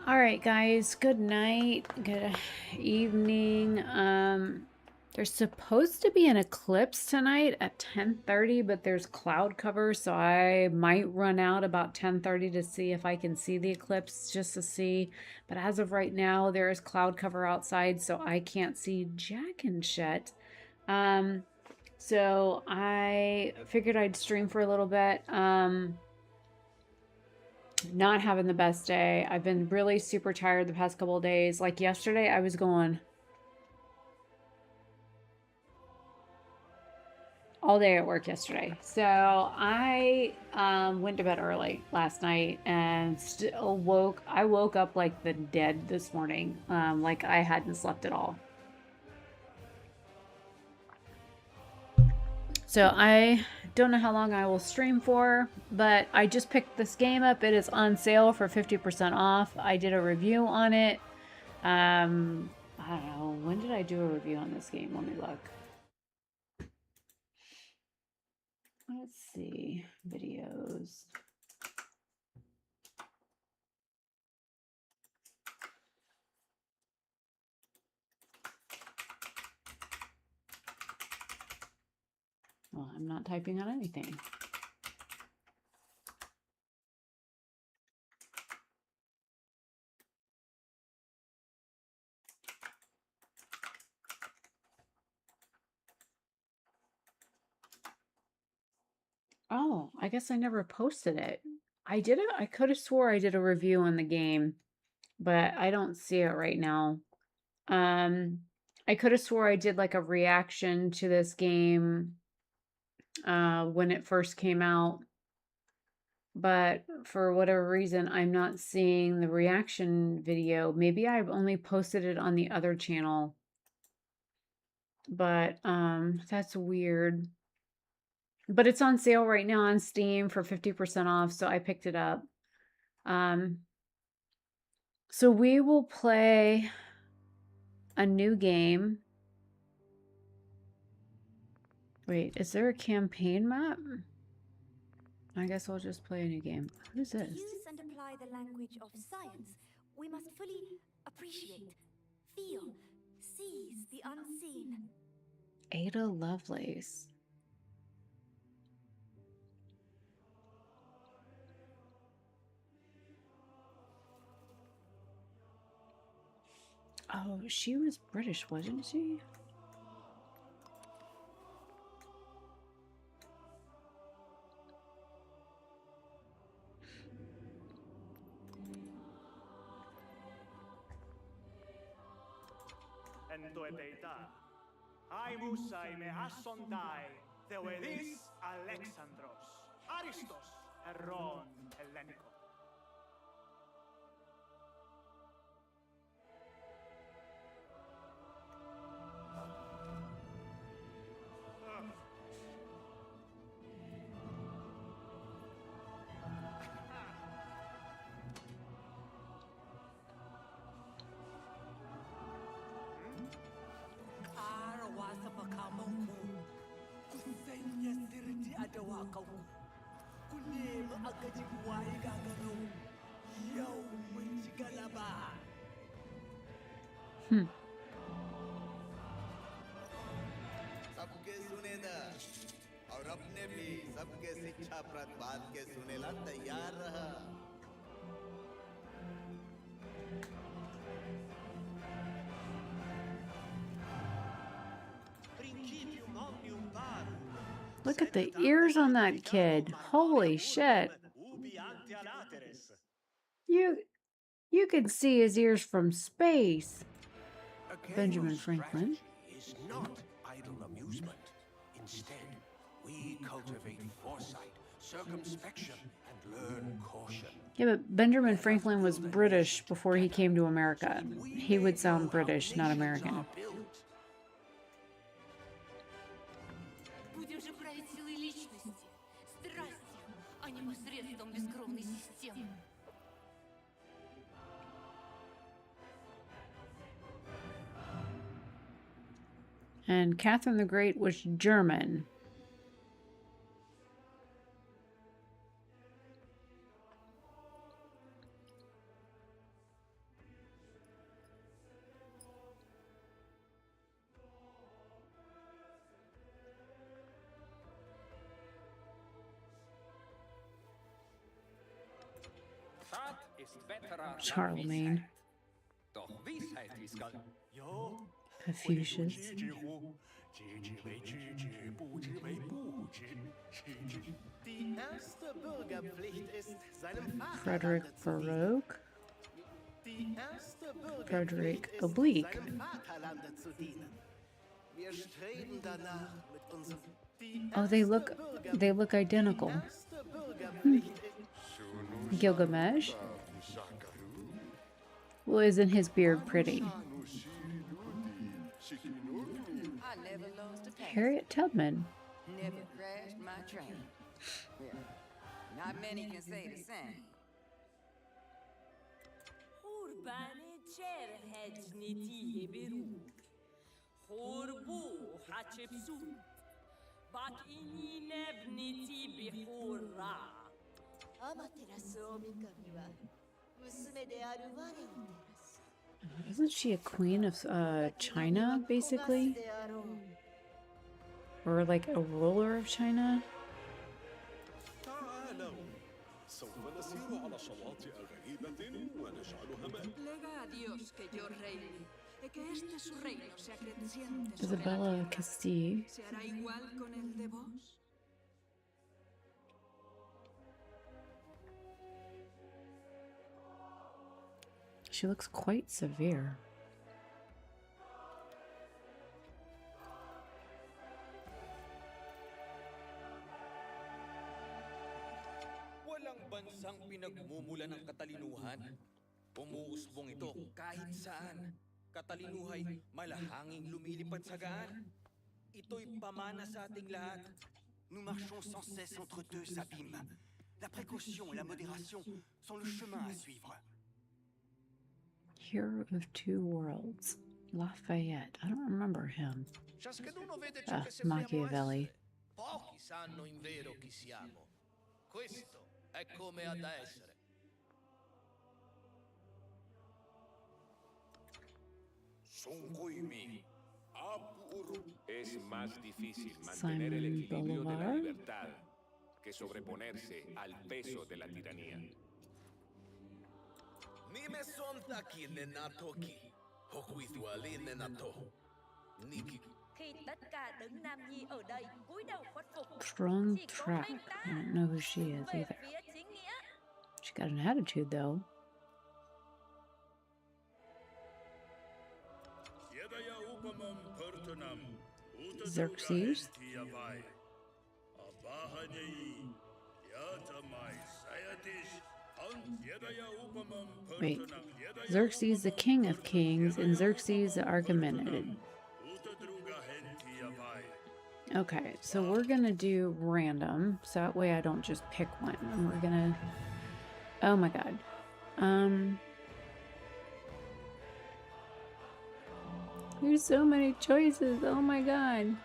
All right, guys, good night, good evening. There's supposed to be an eclipse tonight at 10:30, but there's cloud cover, so I might run out about 10:30 to see if I can see the eclipse, just to see. But as of right now, there is cloud cover outside, so I can't see jack and shit. So I figured I'd stream for a little bit. Not having the best day. I've been really super tired the past couple of days. Like yesterday, I was going all day at work yesterday. So I went to bed early last night and I woke up like the dead this morning. Like I hadn't slept at all. So I don't know how long I will stream for, but I just picked this game up. It is on sale for 50% off. I did a review on it. I don't know. When did I do a review on this game? Let me look. Let's see. Videos. Well, I'm not typing on anything. Oh, I guess I never posted it. I could have swore I did a review on the game, but I don't see it right now. I could have swore I did like a reaction to this game when it first came out, but for whatever reason, I'm not seeing the reaction video. Maybe I've only posted it on the other channel, but that's weird. But it's on sale right now on Steam for 50% off, so I picked it up. So we will play a new game. Wait, is there a campaign map? I guess I'll just play a new game. What is this? To use and apply the language of science, we must fully appreciate, feel, seize the unseen. Ada Lovelace. Oh, she was British, wasn't she? Alexandros, Aristos, Erron, Hellenico. सबके सुनेदा और अपने भी सबके शिक्षाप्रद बात के सुनेला तैयार रहा। Look at the ears on that kid. Holy shit. You can see his ears from space. Benjamin Franklin. Is not idle amusement. Instead, we cultivate foresight circumspection and learn caution. Yeah, but Benjamin Franklin was British before he came to America. He would sound British, not American. Будем же править силой личности, страстью, а не посредством бескровной системы. And Catherine the Great was German. Charlemagne. Confucius. Die erste Bürgerpflicht ist, seinem Frederick Vaterlande zu dienen. Baroque. Die erste Frederick Bürgerpflicht ist, Oblique. seinem Vaterlande zu dienen. Wir streben danach mit unserem. Die Oh, they look identical. erste Bürgerpflicht ist. Gilgamesh. Well, isn't his beard pretty? I never lost a pass. Harriet Tubman. Never crashed my train. Yeah. Not many can say the same. Urbane cerhecniti heberu. Horbu hachepsu. Bak ini nebniti bihura. Isn't she a queen of China, basically? Or like a ruler of China? Plega a Dios que yo reine, y que este su reino se acreciente sobre la Isabella tierra. Castile. ¿Se hará igual con el de vos? She looks quite severe. Walang bansang pinagmumula ng katalinuhan. Umuusbong ito kahit saan. Katalinuhay malahanging lumilipad sa gaan. Ito'y pamana sa ating lahat. Nous marchons sans cesse entre deux abîmes. La précaution et la modération sont le chemin à suivre. Hero of Two Worlds. Lafayette. I don't remember him. Ciascheduno vede ciò che sembriamo Machiavelli. essere. Pochi sanno in vero chi siamo. Questo è come ha da essere. Es más difícil mantener el Simon equilibrio de la Bolivar. libertad que sobreponerse al peso de la tiranía. Nime son taki nenato ki. Hokuituali nenato. Niki. Khi tất cả đấng nam nhi ở đây cúi đầu khuất phục, Strong chỉ có track. mình I ta don't know who she is về either. phía chính nghĩa. She got an attitude though. Xerxes. Wait. Xerxes, the king of kings, and Xerxes, the Archimenid. Okay, so we're gonna do random, so that way I don't just pick one. And we're gonna. Oh my god. There's so many choices. Oh my god.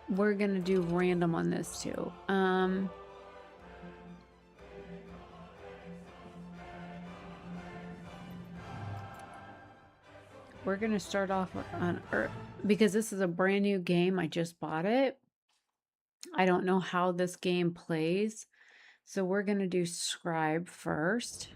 We're gonna do random on this too. We're gonna start off on Earth because this is a brand new game. I just bought it. I don't know how this game plays, so we're gonna do Scribe first.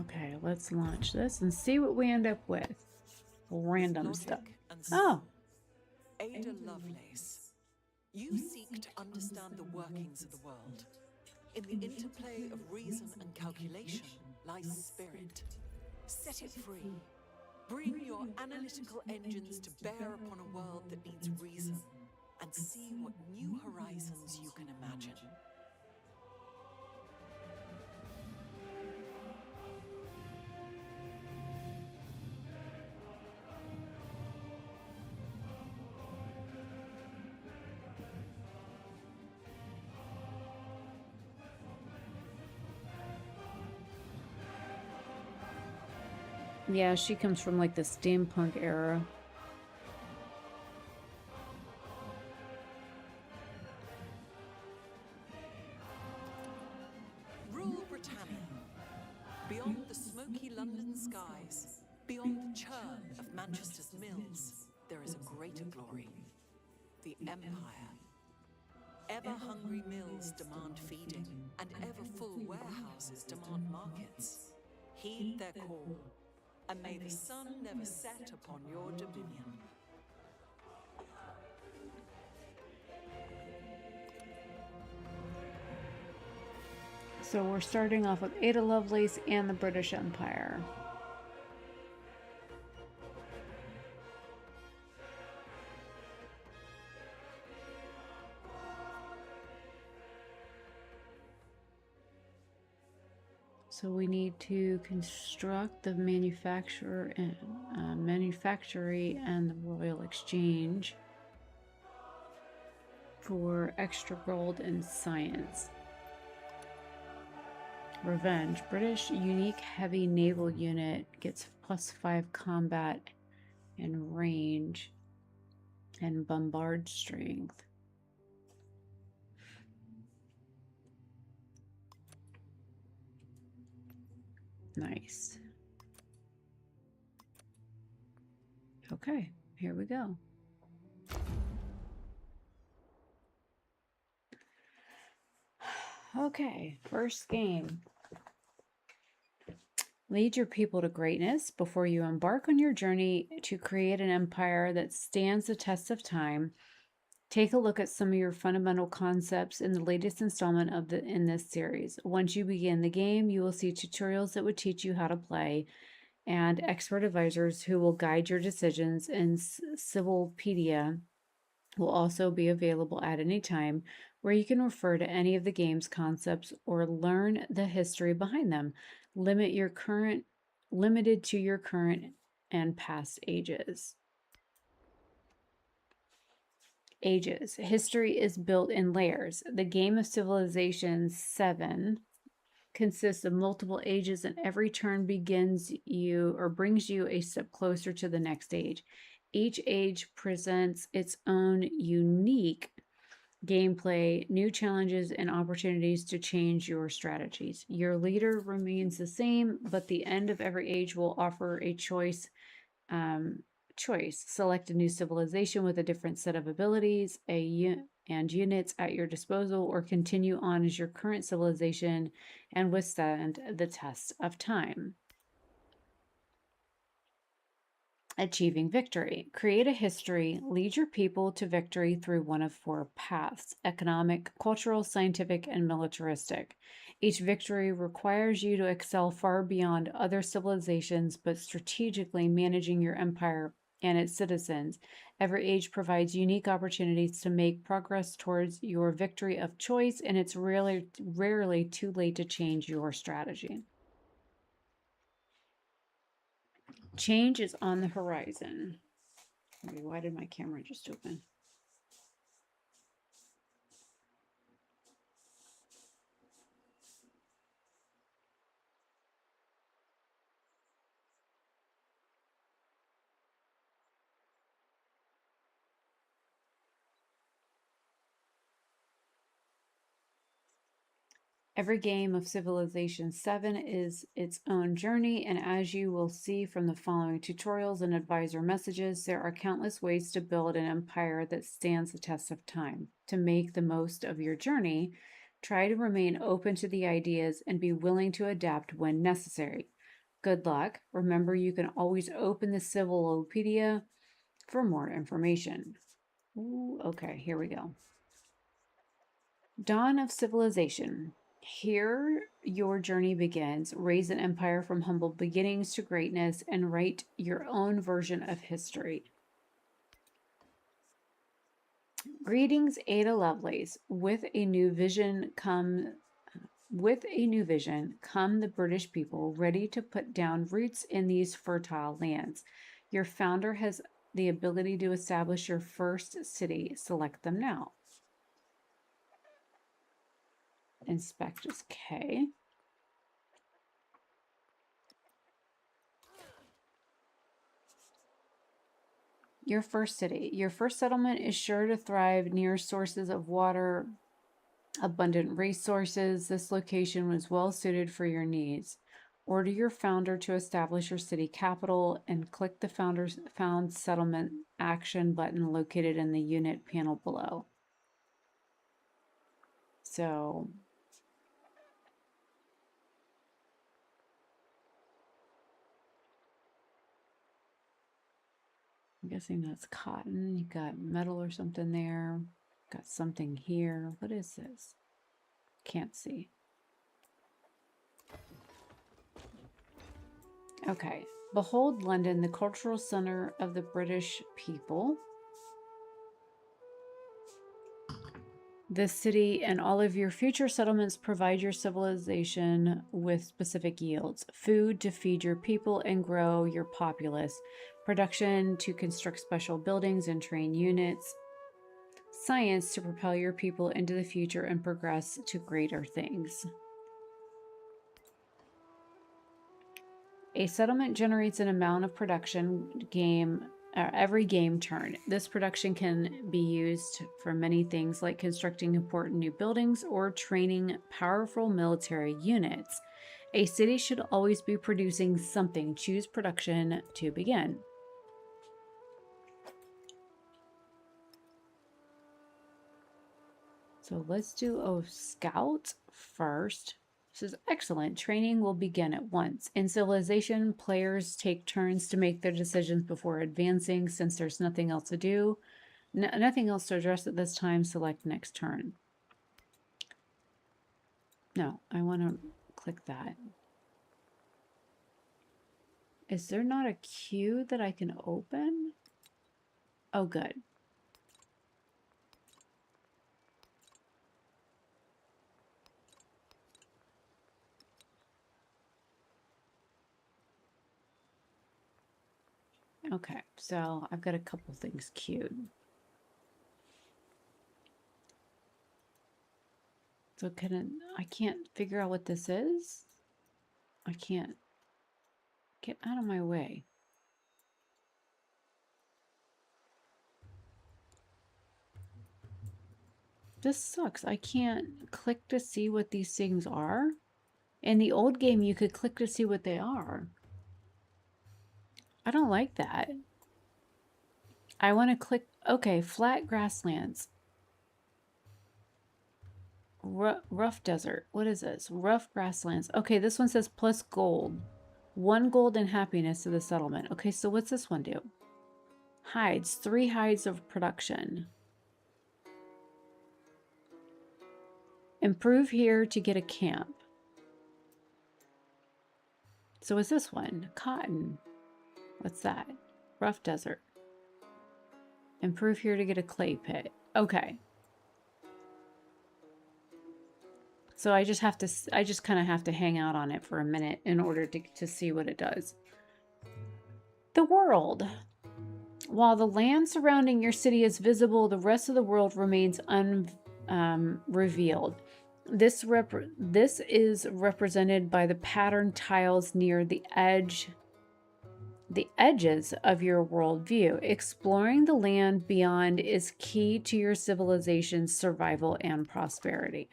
Okay, let's launch this and see what we end up with. Random Logic stuff. and Oh. Ada Lovelace, you seek to understand the workings of the world. In the interplay of reason and calculation lies spirit. Set it free. Bring your analytical engines to bear upon a world that needs reason, and see what new horizons you can imagine. Yeah, she comes from like the steampunk era. Rule Britannia. Beyond the smoky London skies, beyond the churn of Manchester's mills, there is a greater glory. The Empire. Ever-hungry mills demand feeding, and ever-full warehouses demand markets. Heed their call, and may the sun never set upon your dominion. So we're starting off with Ada Lovelace and the British Empire. So we need to construct the manufacturer and manufactory and the Royal Exchange for extra gold and science. Revenge. British unique heavy naval unit gets +5 combat and range and bombard strength. Nice. Okay, here we go. Okay, first game. Lead your people to greatness before you embark on your journey to create an empire that stands the test of time. Take a look at some of your fundamental concepts in the latest installment in this series. Once you begin the game, you will see tutorials that would teach you how to play, and expert advisors who will guide your decisions, and Civilpedia will also be available at any time, where you can refer to any of the game's concepts or learn the history behind them. Limited to your current and past ages. Ages. History is built in layers. The game of Civilization VII consists of multiple ages, and every turn brings you a step closer to the next age. Each age presents its own unique gameplay, new challenges, and opportunities to change your strategies. Your leader remains the same, but the end of every age will offer a choice. Select a new civilization with a different set of abilities and units at your disposal, or continue on as your current civilization and withstand the test of time. Achieving victory. Create a history. Lead your people to victory through one of 4 paths: economic, cultural, scientific, and militaristic. Each victory requires you to excel far beyond other civilizations, but strategically managing your empire and its citizens. Every age provides unique opportunities to make progress towards your victory of choice, and it's rarely too late to change your strategy. Change is on the horizon. Why did my camera just open? Every game of Civilization VII is its own journey, and as you will see from the following tutorials and advisor messages, there are countless ways to build an empire that stands the test of time. To make the most of your journey, try to remain open to the ideas and be willing to adapt when necessary. Good luck. Remember, you can always open the Civilopedia for more information. Ooh, okay, here we go. Dawn of civilization. Here your journey begins. Raise an empire from humble beginnings to greatness and write your own version of history. Greetings, Ada Lovelace. With a new vision come the British people, ready to put down roots in these fertile lands. Your founder has the ability to establish your first city. Select them now. Inspect is K. Your first city. Your first settlement is sure to thrive near sources of water, abundant resources. This location was well suited for your needs. Order your founder to establish your city capital and click the Founder's Found Settlement action button located in the unit panel below. So I'm guessing that's cotton. You got metal or something there. Got something here. What is this? Can't see. Okay. Behold London, the cultural center of the British people. This city and all of your future settlements provide your civilization with specific yields. Food to feed your people and grow your populace. Production to construct special buildings and train units. Science to propel your people into the future and progress to greater things. A settlement generates an amount of production every game turn. This production can be used for many things like constructing important new buildings or training powerful military units. A city should always be producing something. Choose production to begin. So let's do a scout first. This is excellent. Training will begin at once. In Civilization, players take turns to make their decisions before advancing. Since there's nothing else to do, nothing else to address at this time, select next turn. No, I want to click that. Is there not a queue that I can open? Oh, good. Okay, so I've got a couple things queued. So I can't figure out what this is? I can't get out of my way. This sucks. I can't click to see what these things are. In the old game, you could click to see what they are. I don't like that. I want to click, okay, flat grasslands. Rough desert. What is this? Rough grasslands. Okay, this one says plus gold. 1 gold and happiness to the settlement. Okay, so what's this one do? Hides. 3 hides of production. Improve here to get a camp. So what's this one? Cotton. What's that? Rough desert. Improve here to get a clay pit. Okay. So I just kind of have to hang out on it for a minute in order to see what it does. The world. While the land surrounding your city is visible, the rest of the world remains unrevealed. This is represented by the pattern tiles near the edges of your worldview. Exploring the land beyond is key to your civilization's survival and prosperity.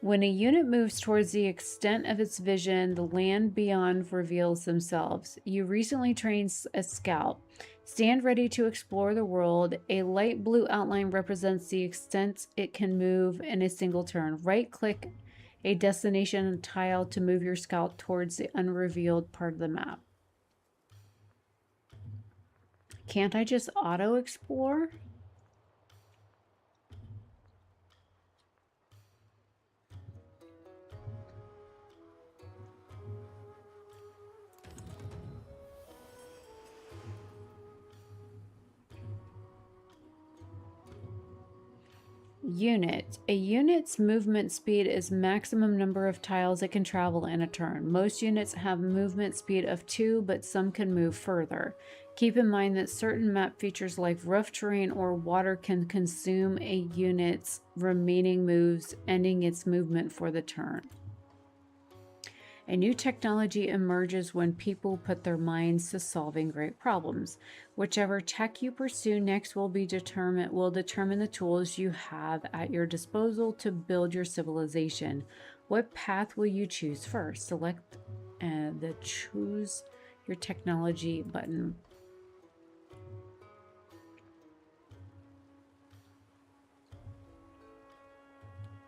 When a unit moves towards the extent of its vision, the land beyond reveals themselves. You recently trained a scout. Stand ready to explore the world. A light blue outline represents the extent it can move in a single turn. Right-click a destination tile to move your scout towards the unrevealed part of the map. Can't I just auto-explore? Unit. A unit's movement speed is maximum number of tiles it can travel in a turn. Most units have movement speed of 2, but some can move further. Keep in mind that certain map features like rough terrain or water can consume a unit's remaining moves, ending its movement for the turn. A new technology emerges when people put their minds to solving great problems. Whichever tech you pursue next will determine the tools you have at your disposal to build your civilization. What path will you choose first? Select the choose your technology button.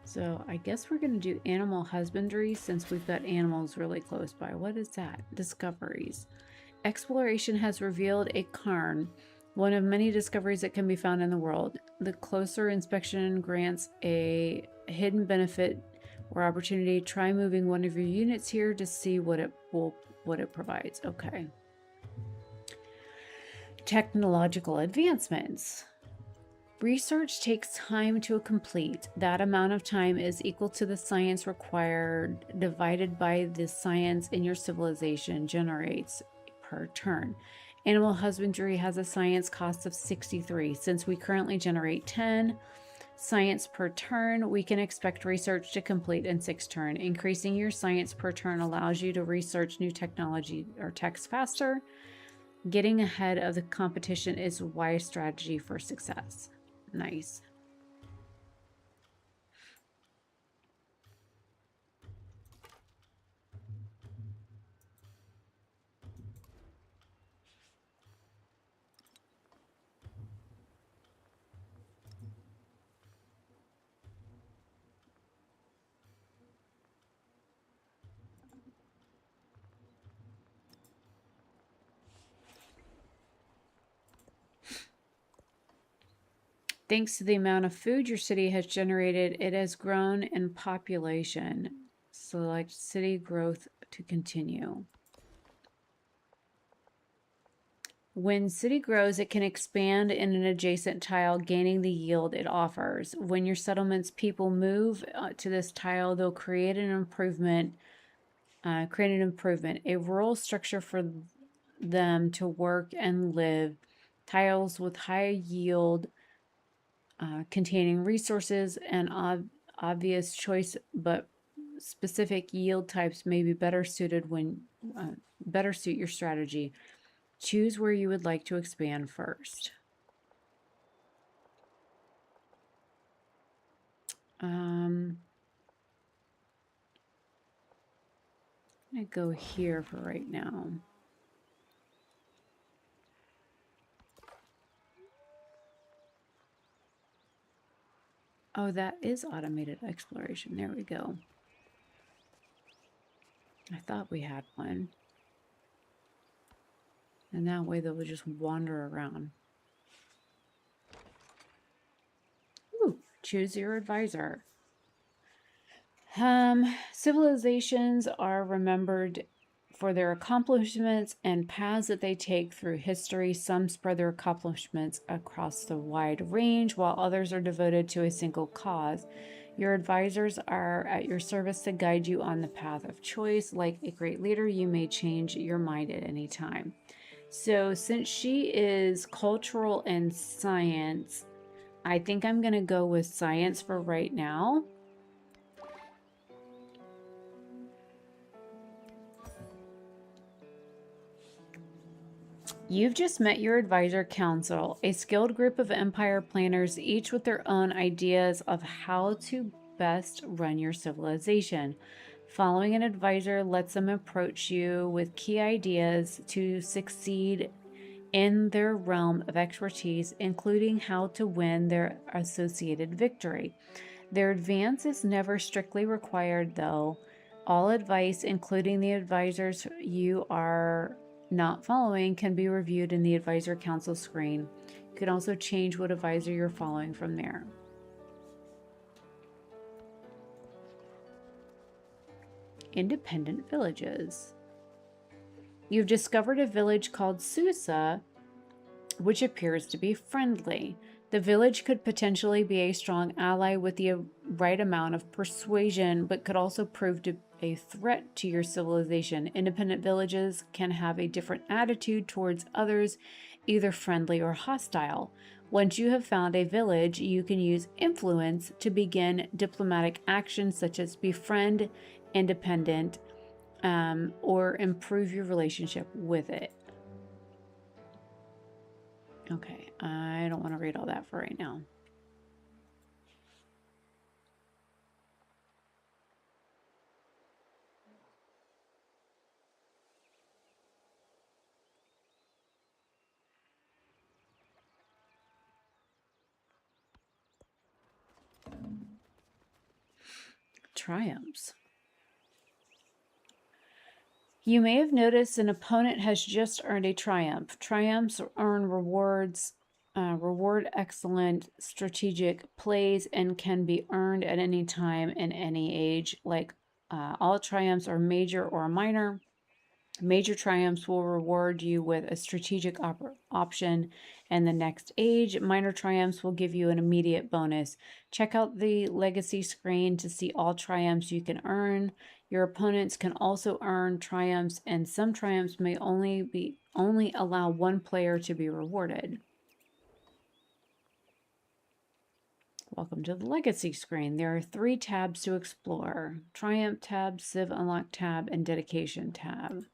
So I guess we're going to do animal husbandry since we've got animals really close by. What is that? Discoveries. Exploration has revealed a cairn, one of many discoveries that can be found in the world. The closer inspection grants a hidden benefit or opportunity. Try moving one of your units here to see what it provides. Okay. Technological advancements. Research takes time to complete. That amount of time is equal to the science required divided by the science in your civilization generates per turn. Animal husbandry has a science cost of 63. Since we currently generate 10 science per turn, we can expect research to complete in 6 turns. Increasing your science per turn allows you to research new technology or techs faster. Getting ahead of the competition is a wise strategy for success. Nice. Thanks to the amount of food your city has generated, it has grown in population. Select city growth to continue. When city grows, it can expand in an adjacent tile, gaining the yield it offers. When your settlement's people move to this tile, they'll create an improvement. A rural structure for them to work and live. Tiles with high yield containing resources and obvious choice, but specific yield types may be better suited when better suit your strategy. Choose where you would like to expand first. I'm gonna go here for right now. Oh, that is automated exploration. There we go. I thought we had one. And that way they will just wander around. Ooh, choose your advisor. Civilizations are remembered for their accomplishments and paths that they take through history. Some spread their accomplishments across the wide range, while others are devoted to a single cause. Your advisors are at your service to guide you on the path of choice. Like a great leader, you may change your mind at any time. So since she is cultural and science, I think I'm going to go with science for right now. You've just met your advisor council, a skilled group of empire planners, each with their own ideas of how to best run your civilization. Following an advisor lets them approach you with key ideas to succeed in their realm of expertise, including how to win their associated victory. Their advance is never strictly required, though. All advice, including the advisors you are not following, can be reviewed in the Advisor Council screen. You can also change what advisor you're following from there. Independent villages. You've discovered a village called Susa, which appears to be friendly. The village could potentially be a strong ally with the right amount of persuasion, but could also prove to be a threat to your civilization. Independent villages can have a different attitude towards others, either friendly or hostile. Once you have found a village, you can use influence to begin diplomatic actions such as befriend independent or improve your relationship with it. Okay, I don't want to read all that for right now. Triumphs. You may have noticed an opponent has just earned a triumph. Triumphs earn rewards, reward excellent strategic plays, and can be earned at any time in any age. Like all triumphs are major or minor. Major triumphs will reward you with a strategic option in the next age. Minor triumphs will give you an immediate bonus. Check out the legacy screen to see all triumphs you can earn. Your opponents can also earn triumphs, and some triumphs may only allow one player to be rewarded. Welcome to the legacy screen. There are 3 tabs to explore: Triumph tab, Civ Unlock tab, and Dedication tab.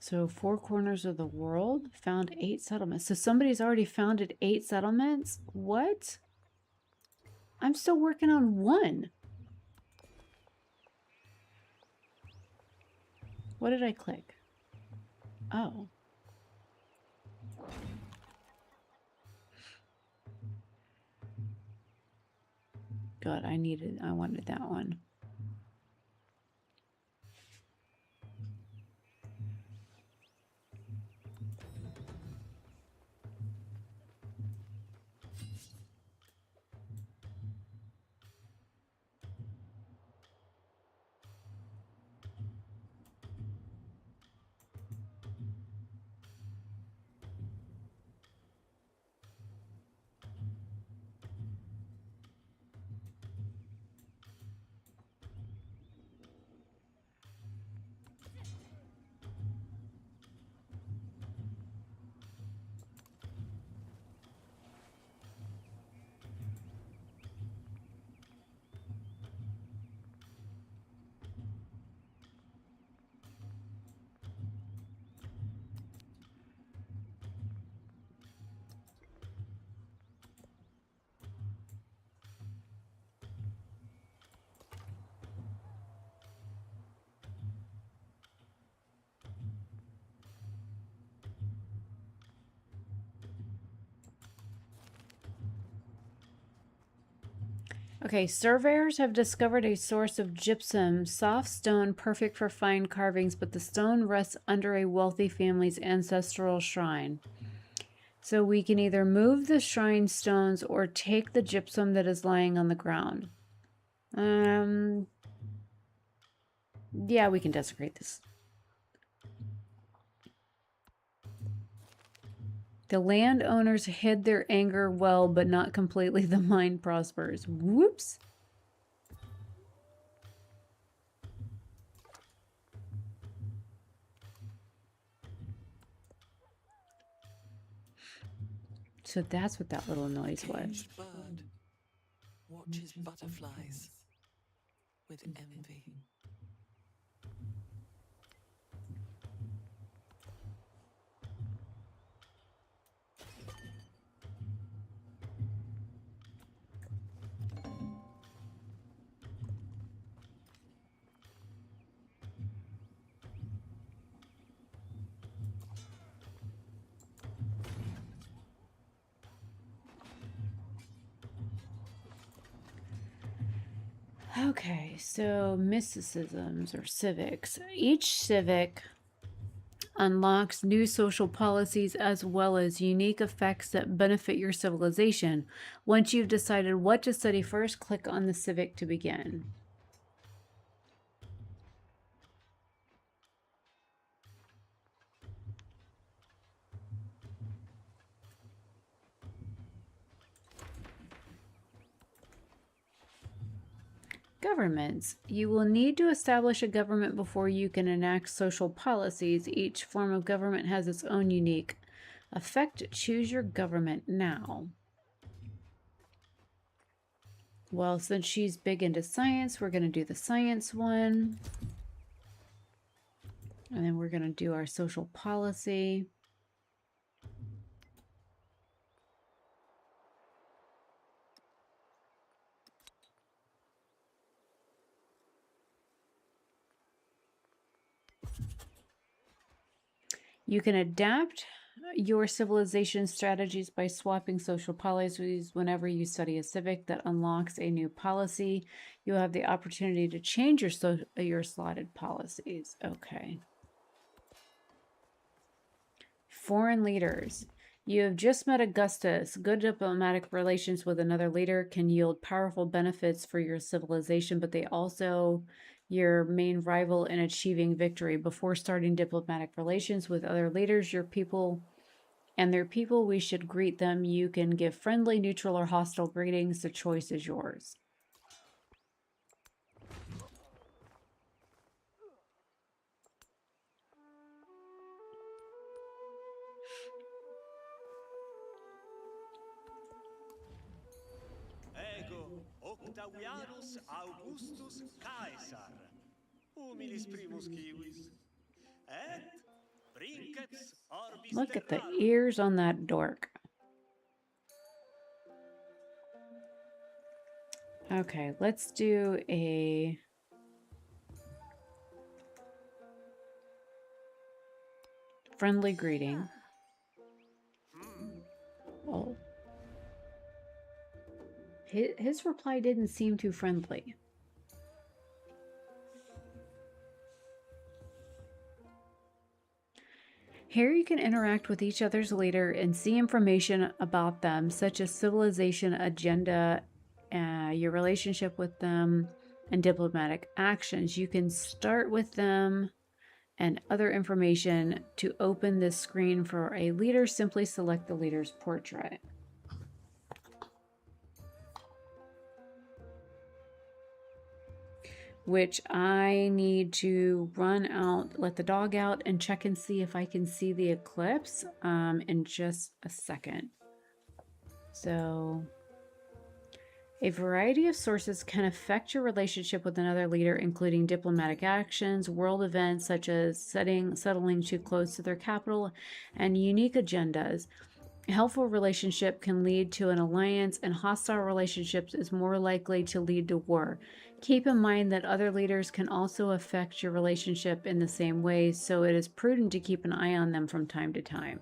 So 4 corners of the world, found 8 settlements. So somebody's already founded 8 settlements? What? I'm still working on 1. What did I click? Oh. Good, I wanted that one. Okay, surveyors have discovered a source of gypsum, soft stone perfect for fine carvings, but the stone rests under a wealthy family's ancestral shrine. So we can either move the shrine stones or take the gypsum that is lying on the ground. Yeah, we can desecrate this. The landowners hid their anger well, but not completely. The mine prospers. Whoops. So that's what that little noise was. Caged bird watches butterflies with envy. Okay, so mysticisms or civics. Each civic unlocks new social policies as well as unique effects that benefit your civilization. Once you've decided what to study first, click on the civic to begin. Governments. You will need to establish a government before you can enact social policies. Each form of government has its own unique effect. Choose your government now. Well, since she's big into science, we're going to do the science one. And then we're going to do our social policy. You can adapt your civilization strategies by swapping social policies whenever you study a civic that unlocks a new policy. You have the opportunity to change your slotted policies. Okay. Foreign leaders. You have just met Augustus. Good diplomatic relations with another leader can yield powerful benefits for your civilization, but they also your main rival in achieving victory. Before starting diplomatic relations with other leaders, your people and their people, we should greet them. You can give friendly, neutral, or hostile greetings. The choice is yours. Ego Octavianus Augustus Caesar, humilis primus civis, et princeps orbis Look at the terrarum. ears on that dork. Okay, let's do a friendly greeting. Oh. His reply didn't seem too friendly. Here you can interact with each other's leader and see information about them, such as civilization agenda, your relationship with them, and diplomatic actions. You can start with them and other information. To open this screen for a leader, simply select the leader's portrait. Which I need to run out, let the dog out, and check and see if I can see the eclipse in just a second. So, a variety of sources can affect your relationship with another leader, including diplomatic actions, world events such as settling too close to their capital, and unique agendas. A helpful relationship can lead to an alliance, and hostile relationships is more likely to lead to war. Keep in mind that other leaders can also affect your relationship in the same way, so it is prudent to keep an eye on them from time to time.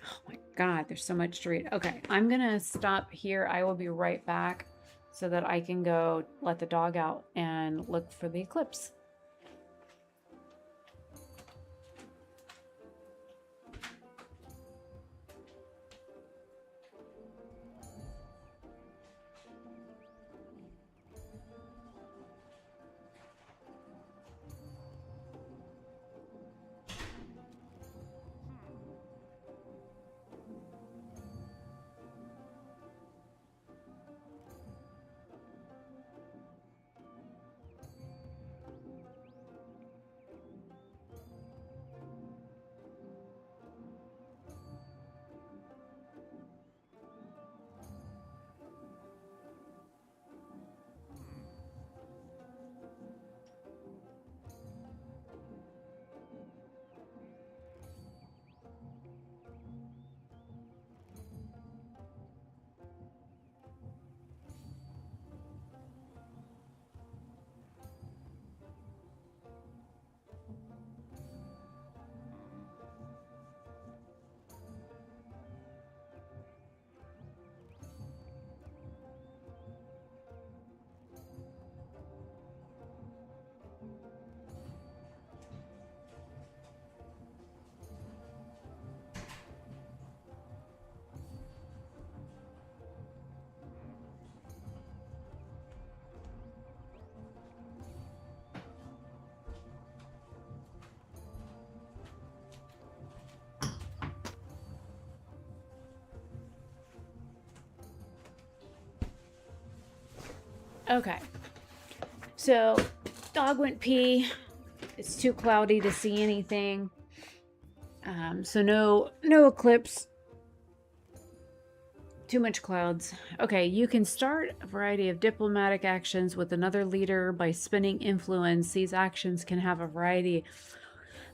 Oh my God, there's so much to read. Okay, I'm going to stop here. I will be right back so that I can go let the dog out and look for the eclipse. Okay. So, dog went pee. It's too cloudy to see anything. So no eclipse. Too much clouds. Okay, you can start a variety of diplomatic actions with another leader by spinning influence. These actions can have a variety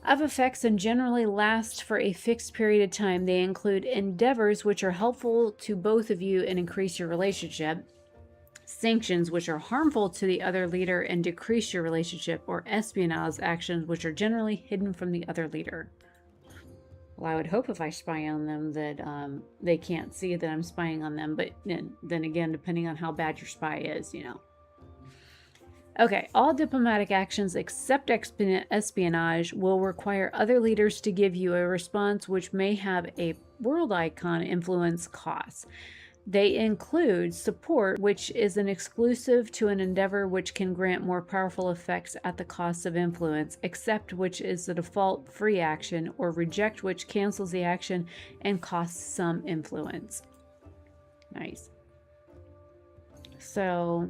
of effects and generally last for a fixed period of time. They include endeavors which are helpful to both of you and increase your relationship, sanctions which are harmful to the other leader and decrease your relationship, or espionage actions which are generally hidden from the other leader. Well, I would hope if I spy on them that they can't see that I'm spying on them, but then again, depending on how bad your spy is, you know. Okay, all diplomatic actions except espionage will require other leaders to give you a response which may have a world icon influence cost. They include support, which is an exclusive to an endeavor which can grant more powerful effects at the cost of influence, accept, which is the default free action, or reject, which cancels the action and costs some influence. Nice. So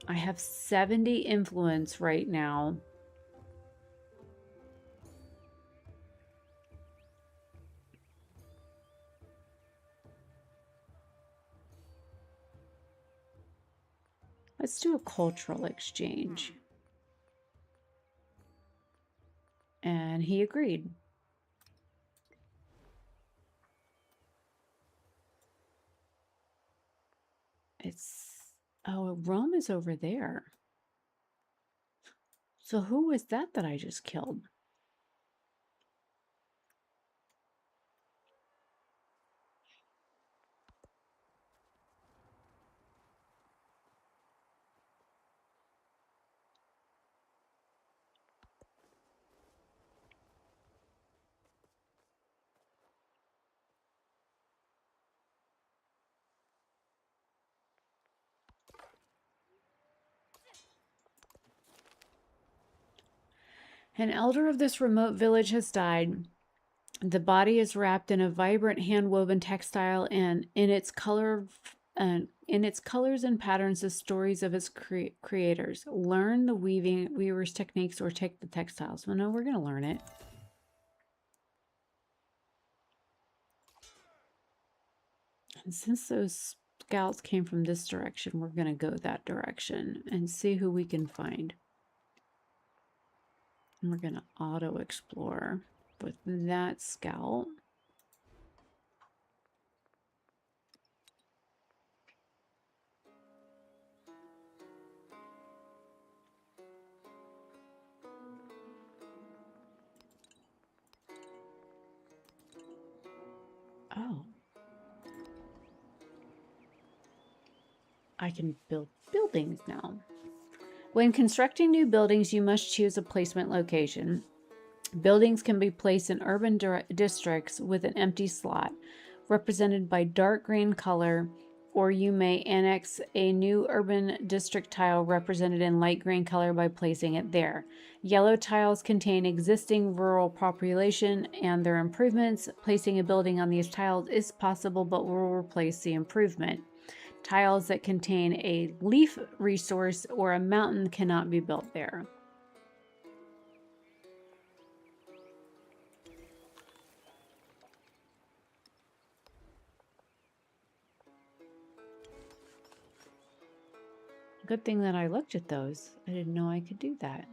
I have 70 influence right now. Let's do a cultural exchange. And he agreed. Oh, Rome is over there. So who was that I just killed? An elder of this remote village has died. The body is wrapped in a vibrant hand-woven textile, and in its colors and patterns, the stories of its creators. Learn the weaver's techniques or take the textiles. Well, no, we're going to learn it. And since those scouts came from this direction, we're going to go that direction and see who we can find. And we're going to auto-explore with that scout. Oh. I can build buildings now. When constructing new buildings, you must choose a placement location. Buildings can be placed in urban districts with an empty slot, represented by dark green color, or you may annex a new urban district tile represented in light green color by placing it there. Yellow tiles contain existing rural population and their improvements. Placing a building on these tiles is possible, but will replace the improvement. Tiles that contain a leaf resource or a mountain cannot be built there. Good thing that I looked at those. I didn't know I could do that.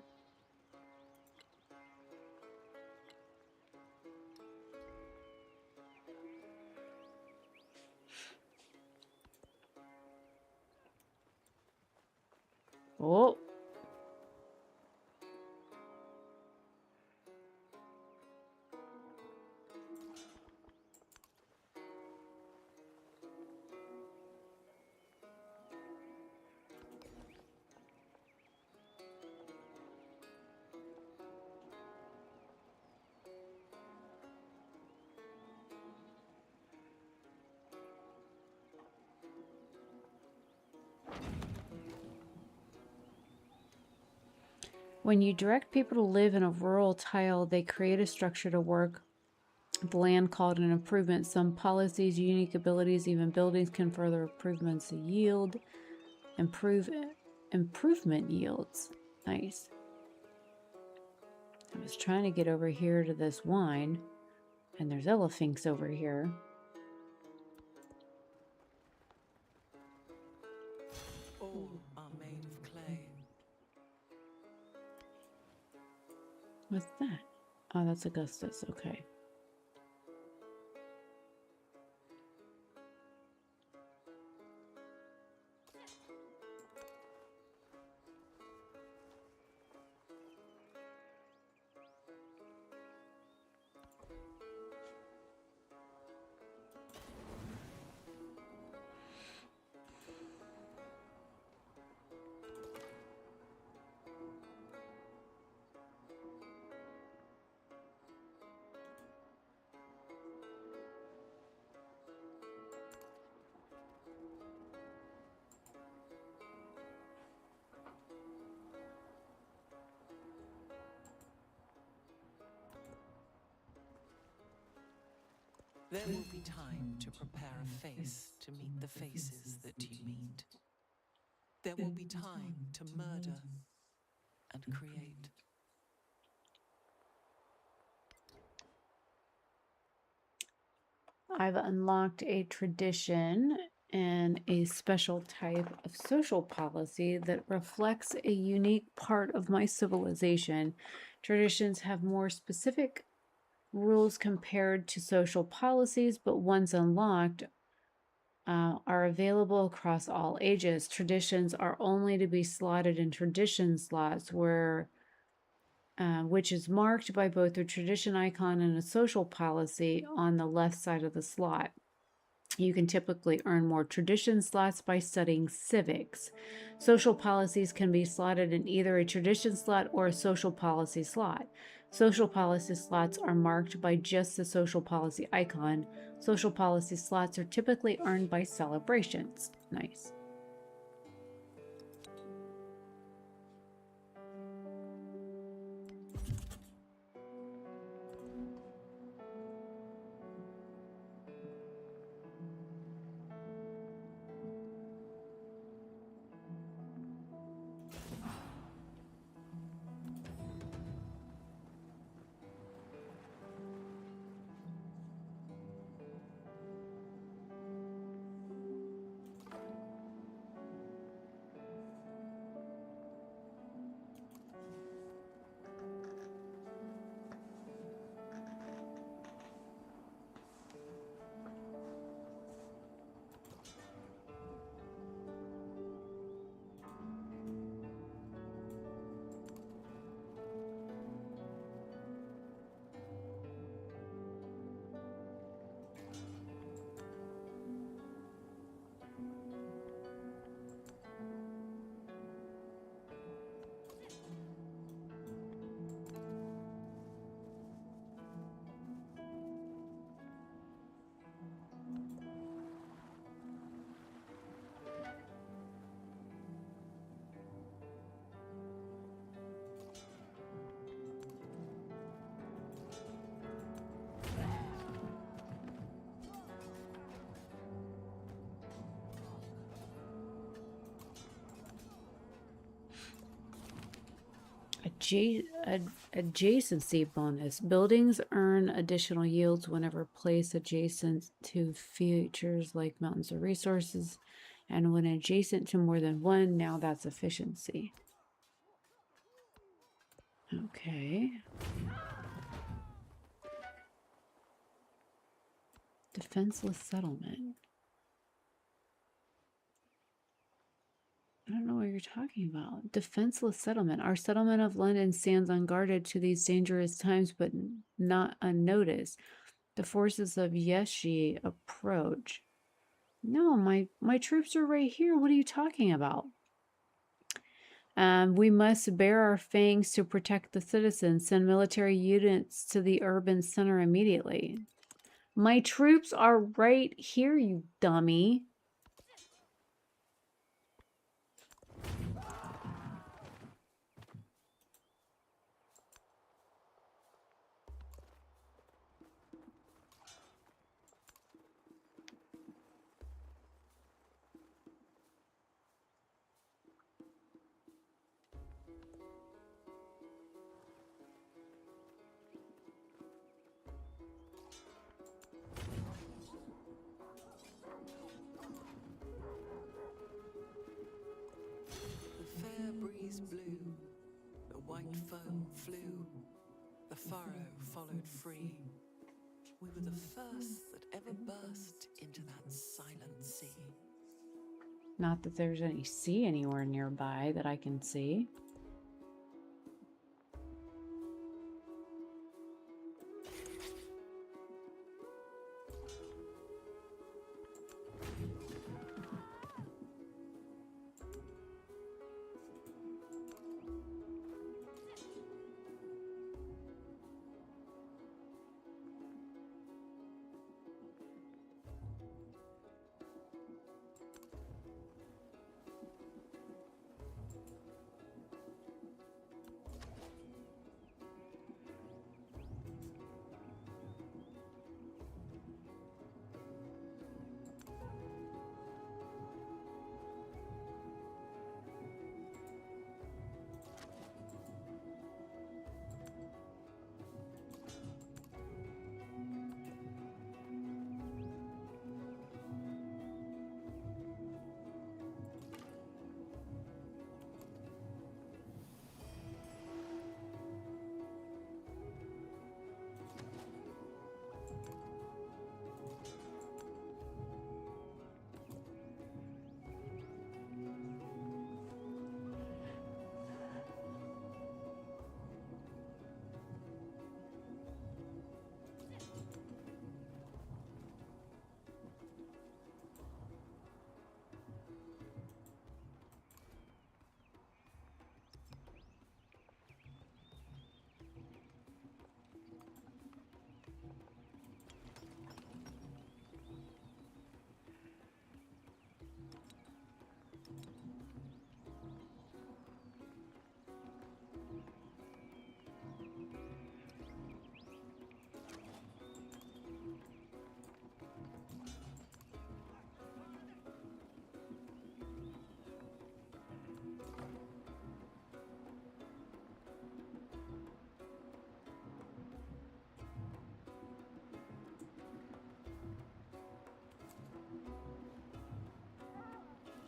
Oh. When you direct people to live in a rural tile, they create a structure to work the land called an improvement. Some policies, unique abilities, even buildings can further improvements yield. Improve improvement yields. Nice. I was trying to get over here to this wine, and there's elephants over here. All are made of clay. What's that? Oh, that's Augustus. Okay. There will be time to prepare a face to meet the faces that you meet. There will be time to murder and create. I've unlocked a tradition and a special type of social policy that reflects a unique part of my civilization. Traditions have more specific rules compared to social policies, but once unlocked, are available across all ages. Traditions are only to be slotted in tradition slots which is marked by both a tradition icon and a social policy on the left side of the slot. You can typically earn more tradition slots by studying civics. Social policies can be slotted in either a tradition slot or a social policy slot. Social policy slots are marked by just the social policy icon. Social policy slots are typically earned by celebrations. Nice. Adjacency bonus. Buildings earn additional yields whenever placed adjacent to features like mountains or resources, and when adjacent to more than one, now that's efficiency. Okay. Defenseless settlement. I don't know what you're talking about. Defenseless settlement. Our settlement of London stands unguarded to these dangerous times, but not unnoticed. The forces of Yeshi approach. No, my troops are right here. What are you talking about? We must bear our fangs to protect the citizens. Send military units to the urban center immediately. My troops are right here, you dummy. skies blue. The white foam flew. The furrow followed free. We were the first that ever burst into that silent sea. Not that there's any sea anywhere nearby that I can see.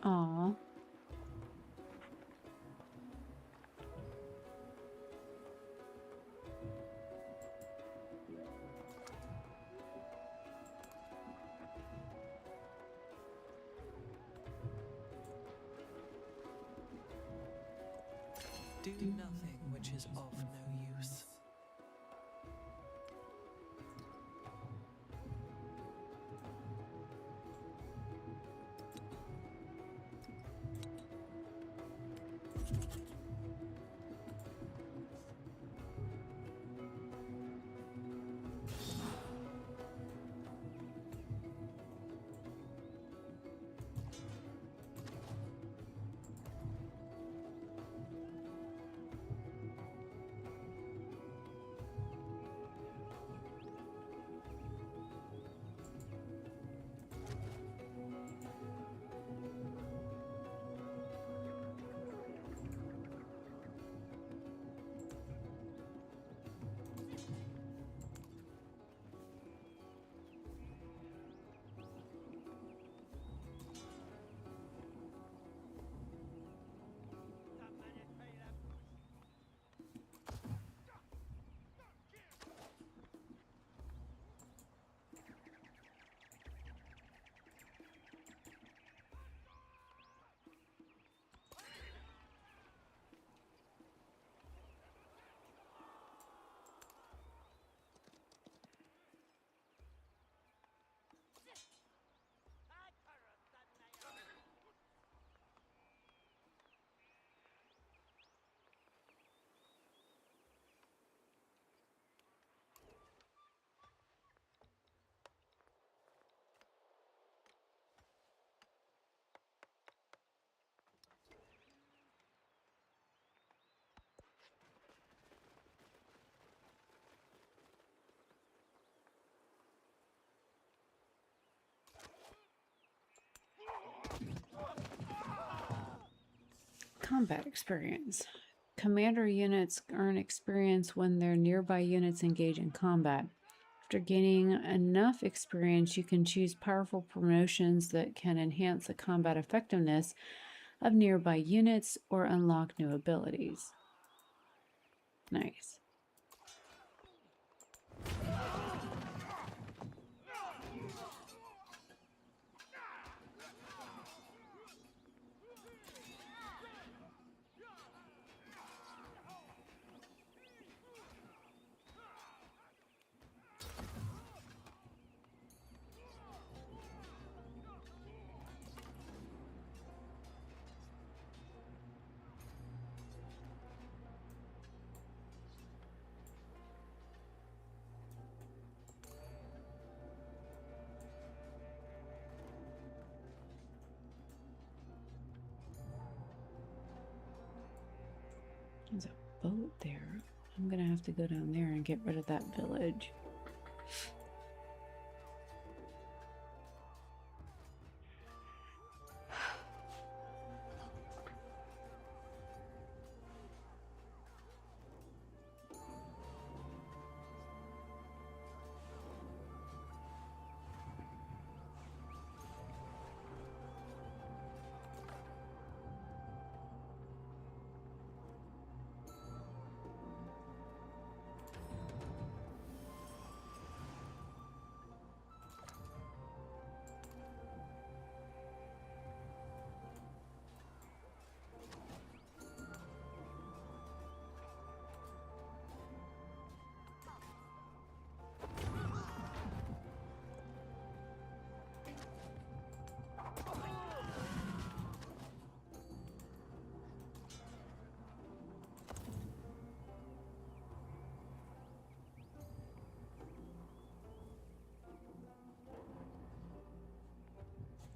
Aw. Do nothing which is of no use. Combat experience. Commander units earn experience when their nearby units engage in combat. After gaining enough experience, you can choose powerful promotions that can enhance the combat effectiveness of nearby units or unlock new abilities. Nice. There's a boat there. I'm gonna have to go down there and get rid of that village.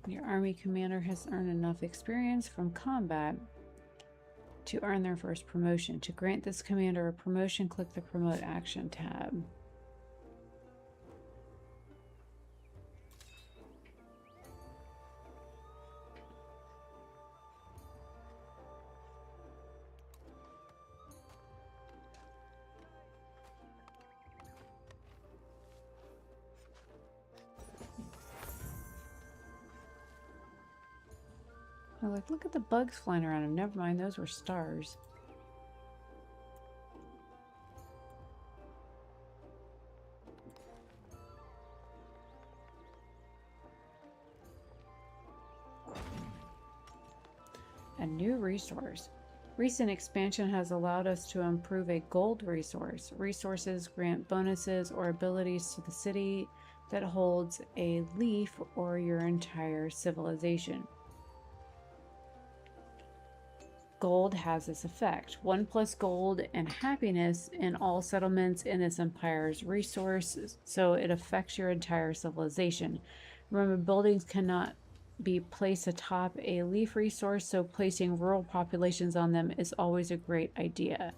Your army commander has earned enough experience from combat to earn their first promotion. To grant this commander a promotion, click the Promote Action tab. I'm like, look at the bugs flying around him. Never mind, those were stars. A new resource. Recent expansion has allowed us to improve a gold resource. Resources grant bonuses or abilities to the city that holds a leaf or your entire civilization. Gold has this effect. 1+ gold and happiness in all settlements in this empire's resources, so it affects your entire civilization. Remember, buildings cannot be placed atop a leaf resource, so placing rural populations on them is always a great idea.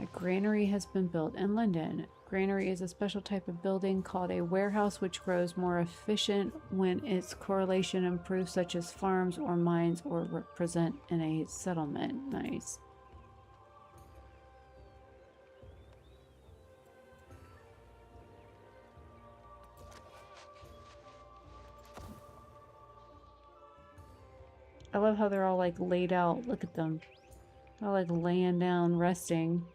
A granary has been built in London. Granary is a special type of building called a warehouse which grows more efficient when its correlation improves, such as farms or mines or represent in a settlement. Nice. I love how they're all like laid out. Look at them. They're like laying down, resting.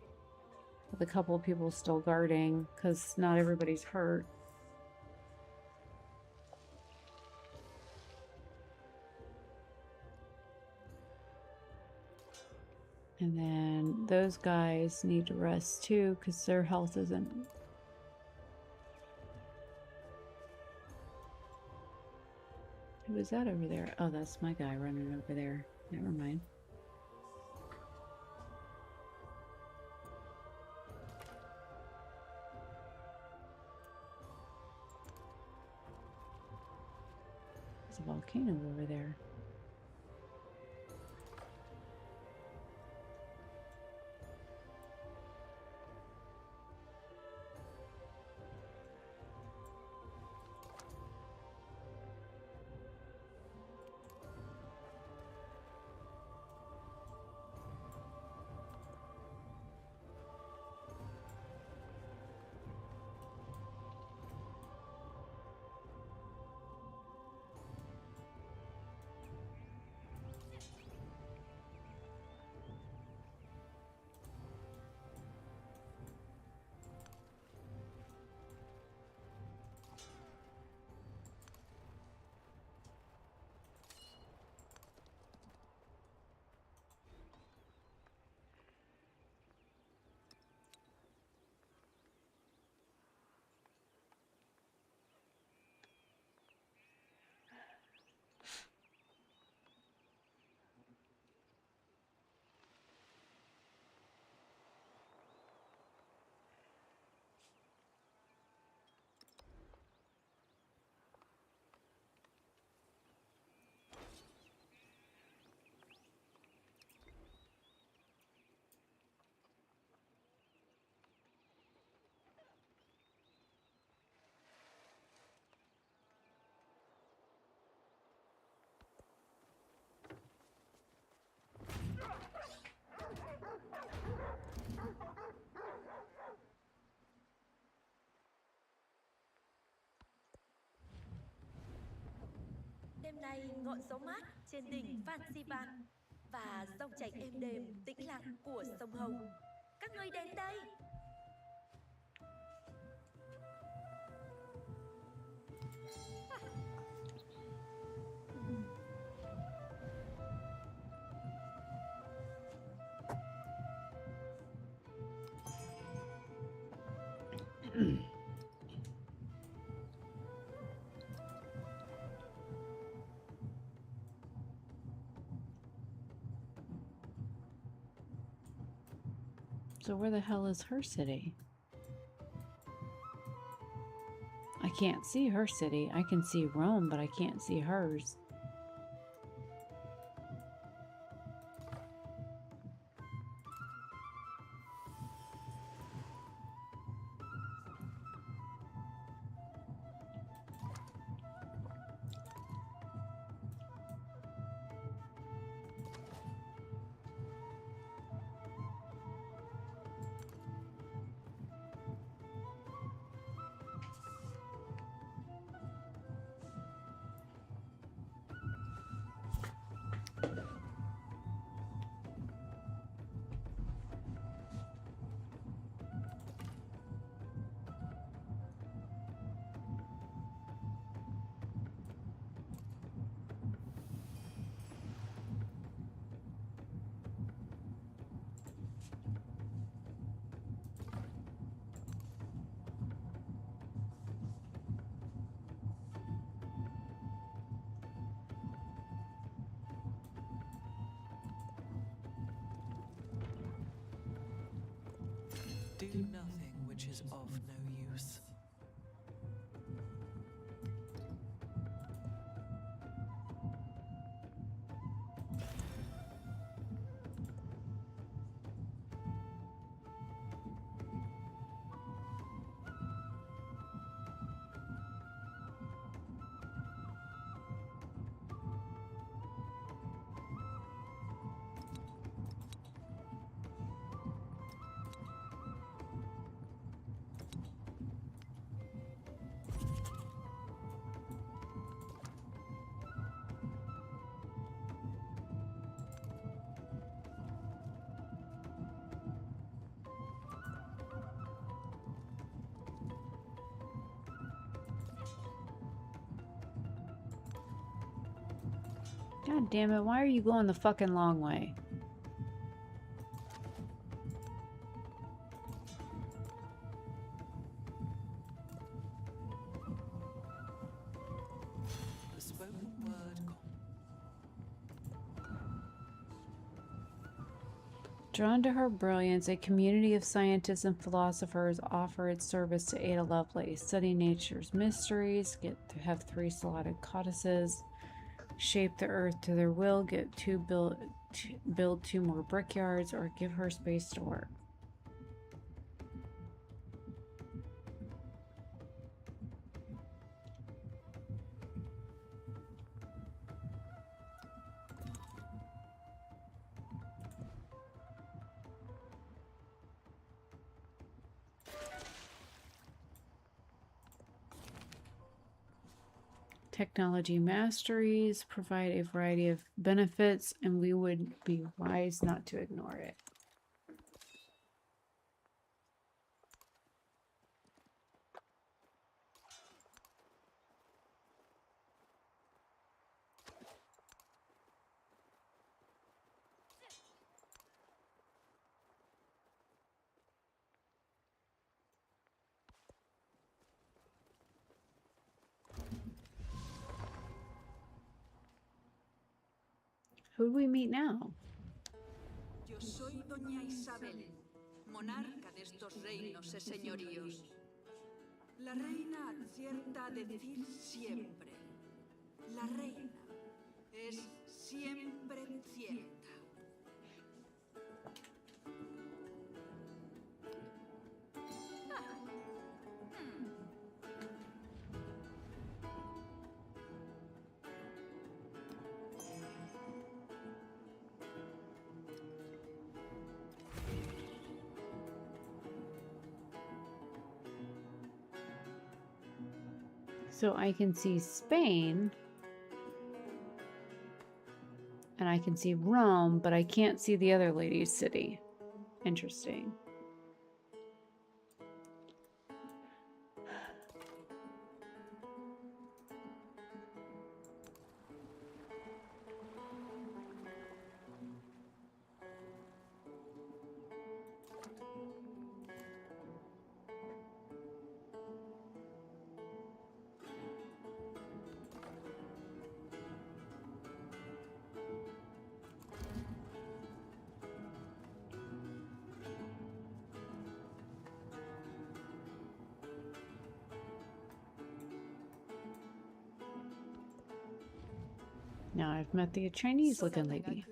With a couple of people still guarding, because not everybody's hurt. And then those guys need to rest too, because their health isn't... Who is that over there? Oh, that's my guy running over there. Never mind. There's a volcano over there. ngọn gió mát trên đỉnh Fansivan và dòng chảy êm đềm tĩnh lặng của sông Hồng. Các ngươi đến đây. So where the hell is her city? I can't see her city. I can see Rome, but I can't see hers. Do nothing which is of no use. God damn it, why are you going the fucking long way? The spoken word. Drawn to her brilliance, a community of scientists and philosophers offer its service to Ada Lovelace. Study nature's mysteries, get to have 3 slotted codices, shape the earth to their will, build 2 more brickyards, or give her space to work. Technology masteries provide a variety of benefits, and we would be wise not to ignore it. Who do we meet now? Yo soy doña Isabel, monarca de estos reinos y señoríos. La reina acierta a decir siempre. La reina es siempre cierta. So I can see Spain. And I can see Rome, but I can't see the other lady's city. Interesting. Now I've met the Chinese looking lady.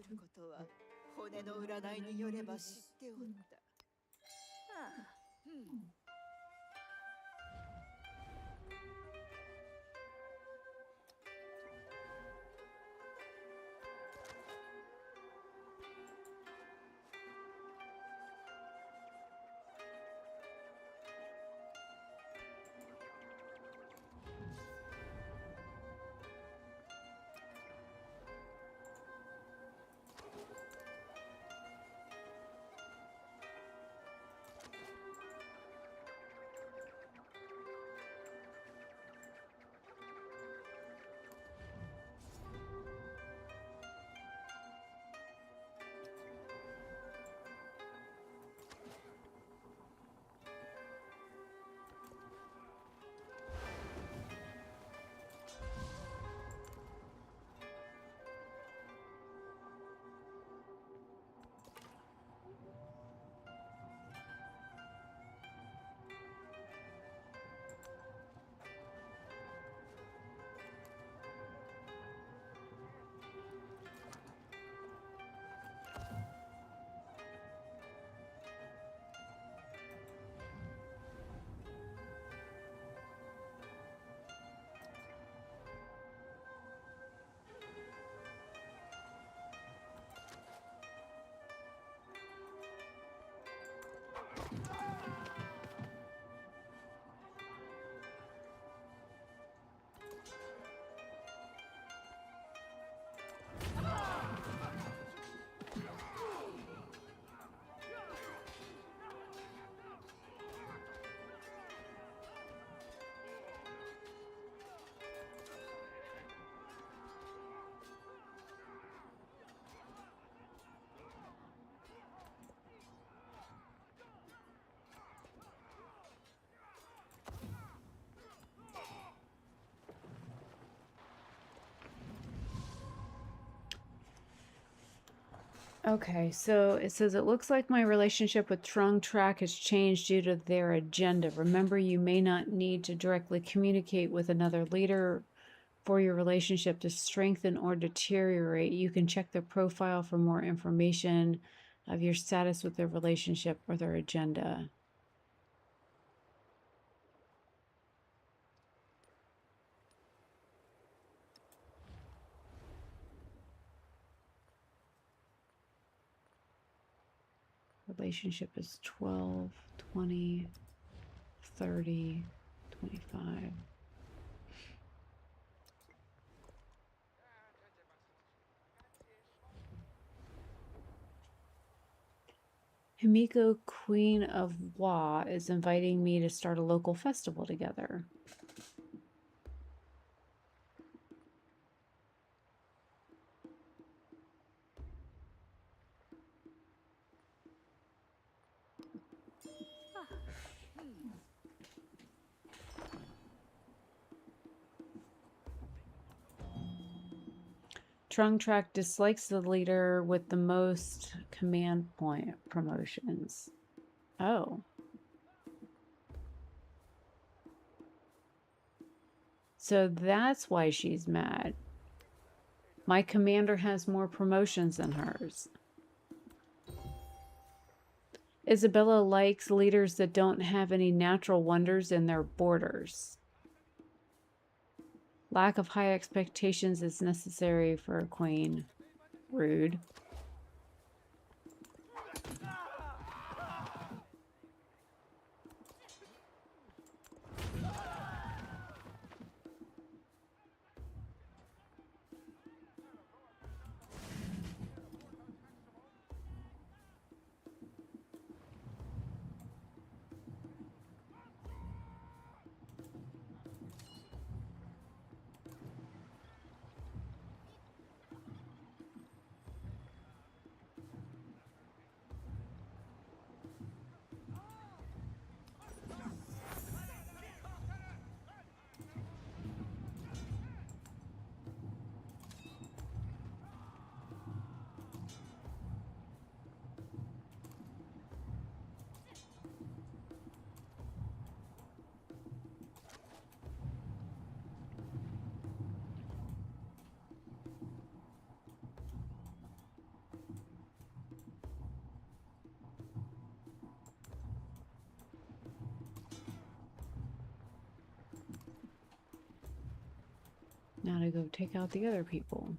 骨の占いによれば知っておった。Okay, so it says it looks like my relationship with Trung Track has changed due to their agenda. Remember, you may not need to directly communicate with another leader for your relationship to strengthen or deteriorate. You can check their profile for more information of your status with their relationship or their agenda. Relationship is 12, 20, 30, 25. Himiko, Queen of Wa, is inviting me to start a local festival together. Trung Track dislikes the leader with the most command point promotions. Oh. So that's why she's mad. My commander has more promotions than hers. Isabella likes leaders that don't have any natural wonders in their borders. Lack of high expectations is necessary for a queen. Rude. Now to go take out the other people.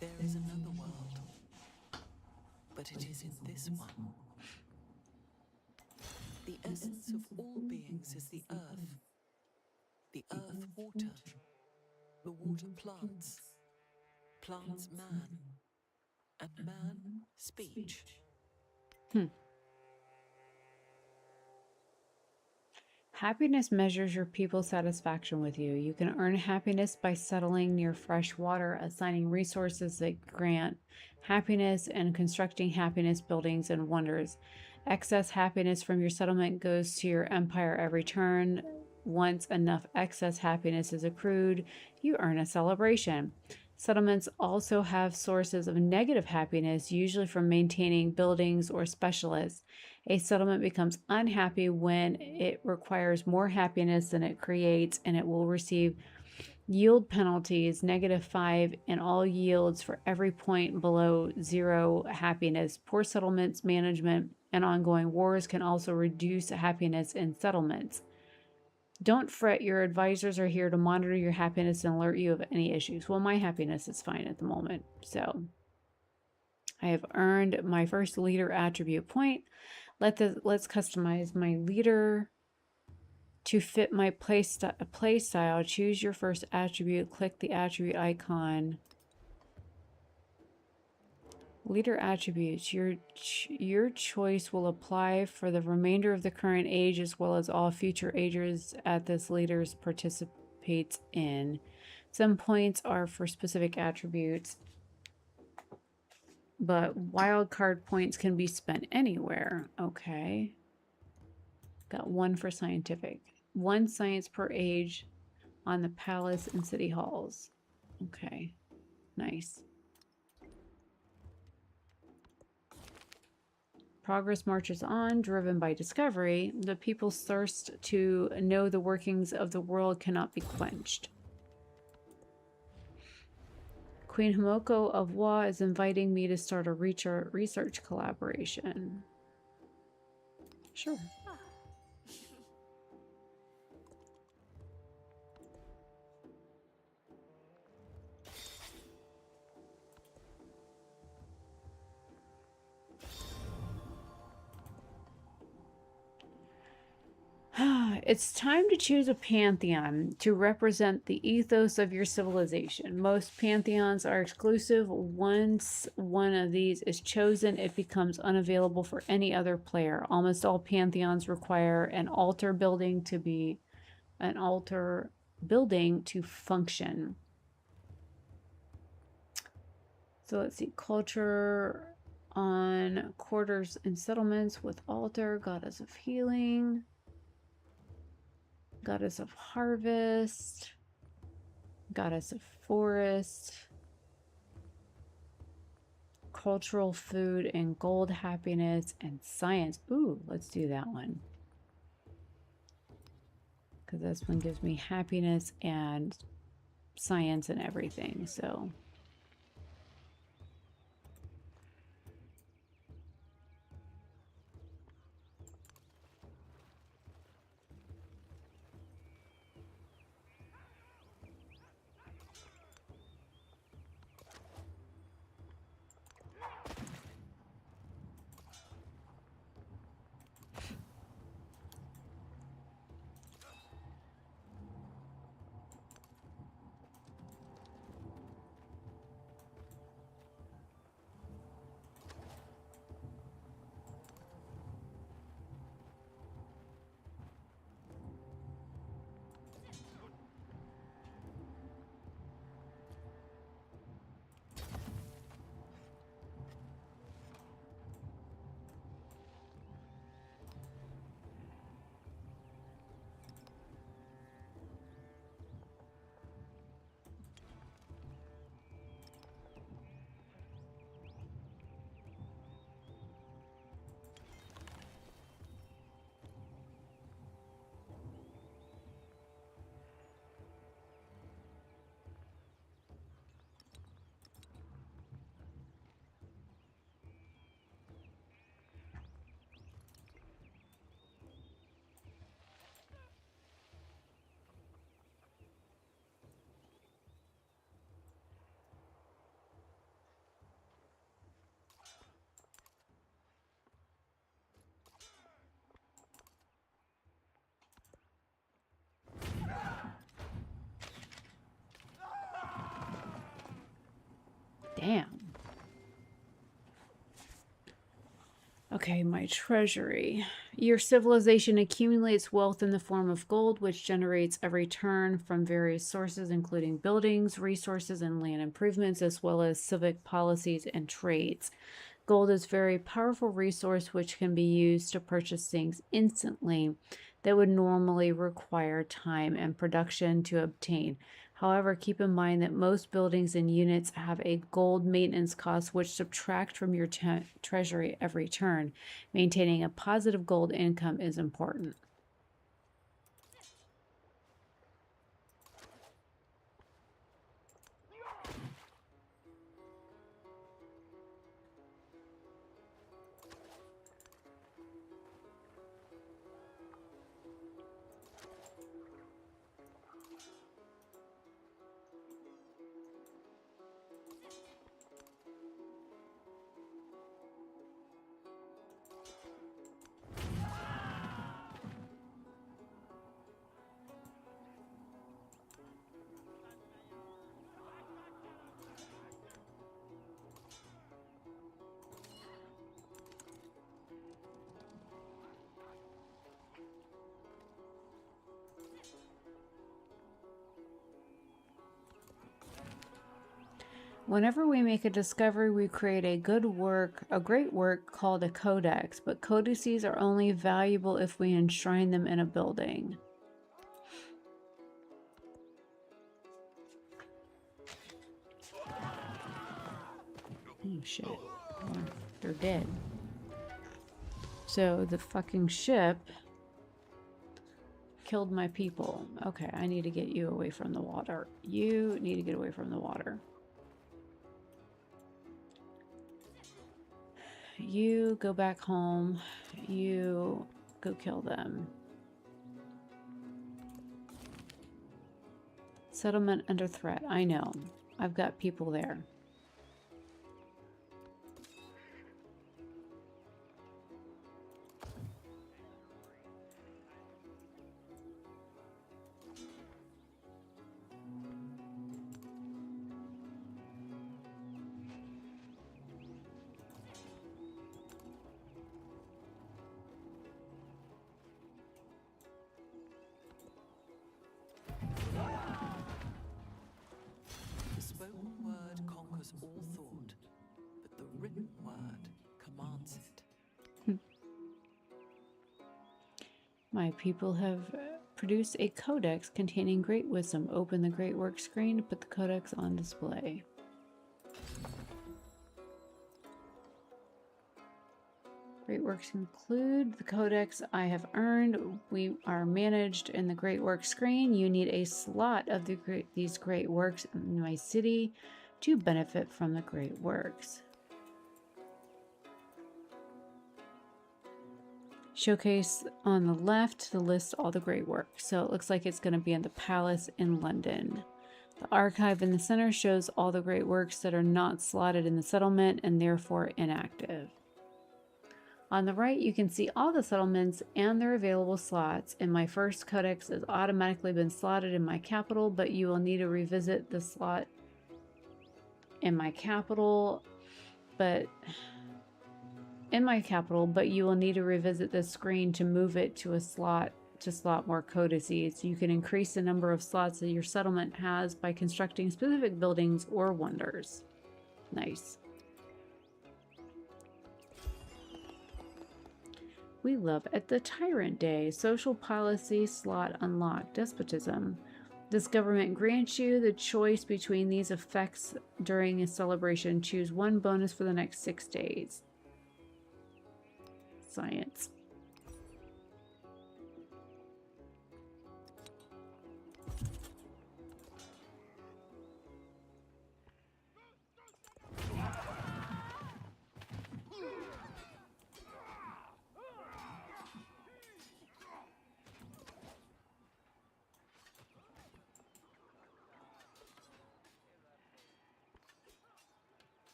There is another world, but it is in this one. The essence of all beings is the earth water, the water plants, plants man, and man speech. Happiness measures your people's satisfaction with you. You can earn happiness by settling near fresh water, assigning resources that grant happiness, and constructing happiness buildings and wonders. Excess happiness from your settlement goes to your empire every turn. Once enough excess happiness is accrued, you earn a celebration. Settlements also have sources of negative happiness, usually from maintaining buildings or specialists. A settlement becomes unhappy when it requires more happiness than it creates, and it will receive yield penalties, -5 in all yields for every point below 0 happiness. Poor settlements management and ongoing wars can also reduce happiness in settlements. Don't fret, your advisors are here to monitor your happiness and alert you of any issues. Well, my happiness is fine at the moment, so I have earned my first leader attribute point. Let's customize my leader to fit my play style. Choose your first attribute. Click the attribute icon Leader attributes. Your choice will apply for the remainder of the current age as well as all future ages at this leader's participates in. Some points are for specific attributes, but wild card points can be spent anywhere. Okay. Got 1 for scientific. 1 science per age on the palace and city halls. Okay. Nice. Progress marches on, driven by discovery. The people's thirst to know the workings of the world cannot be quenched. Queen Himoko of Wa is inviting me to start a research collaboration. Sure. It's time to choose a pantheon to represent the ethos of your civilization. Most pantheons are exclusive. Once one of these is chosen, it becomes unavailable for any other player. Almost all pantheons require an altar building to function. So let's see. Culture on quarters and settlements with altar, goddess of healing. Goddess of harvest, goddess of forest, cultural food and gold, happiness and science. Ooh, let's do that one. Because this one gives me happiness and science and everything, so... Damn. Okay, my treasury. Your civilization accumulates wealth in the form of gold, which generates a return from various sources, including buildings, resources, and land improvements, as well as civic policies and trades. Gold is a very powerful resource which can be used to purchase things instantly that would normally require time and production to obtain. However, keep in mind that most buildings and units have a gold maintenance cost which subtract from your treasury every turn. Maintaining a positive gold income is important. Whenever we make a discovery, we create a great work called a codex, but codices are only valuable if we enshrine them in a building. Oh shit. Oh, they're dead. So the fucking ship killed my people. Okay, I need to get you away from the water. You need to get away from the water. You go back home. You go kill them. Settlement under threat. I know. I've got people there. The spoken word conquers all thought, but the written word commands it. My people have produced a codex containing great wisdom. Open the great work screen to put the codex on display. Great works include the codex I have earned. We are managed in the great work screen. You need a slot of these great works in my city to benefit from the great works. Showcase on the left to list all the great work. So it looks like it's going to be in the palace in London. The archive in the center shows all the great works that are not slotted in the settlement and therefore inactive. On the right, you can see all the settlements and their available slots. And my first codex has automatically been slotted in my capital, but you will need to revisit the slot in my capital, but you will need to revisit this screen to move it to a slot to slot more codices. You can increase the number of slots that your settlement has by constructing specific buildings or wonders. Nice. We love at the Tyrant Day. Social policy slot unlocked. Despotism. This government grants you the choice between these effects during a celebration. Choose one bonus for the next 6 days. Science.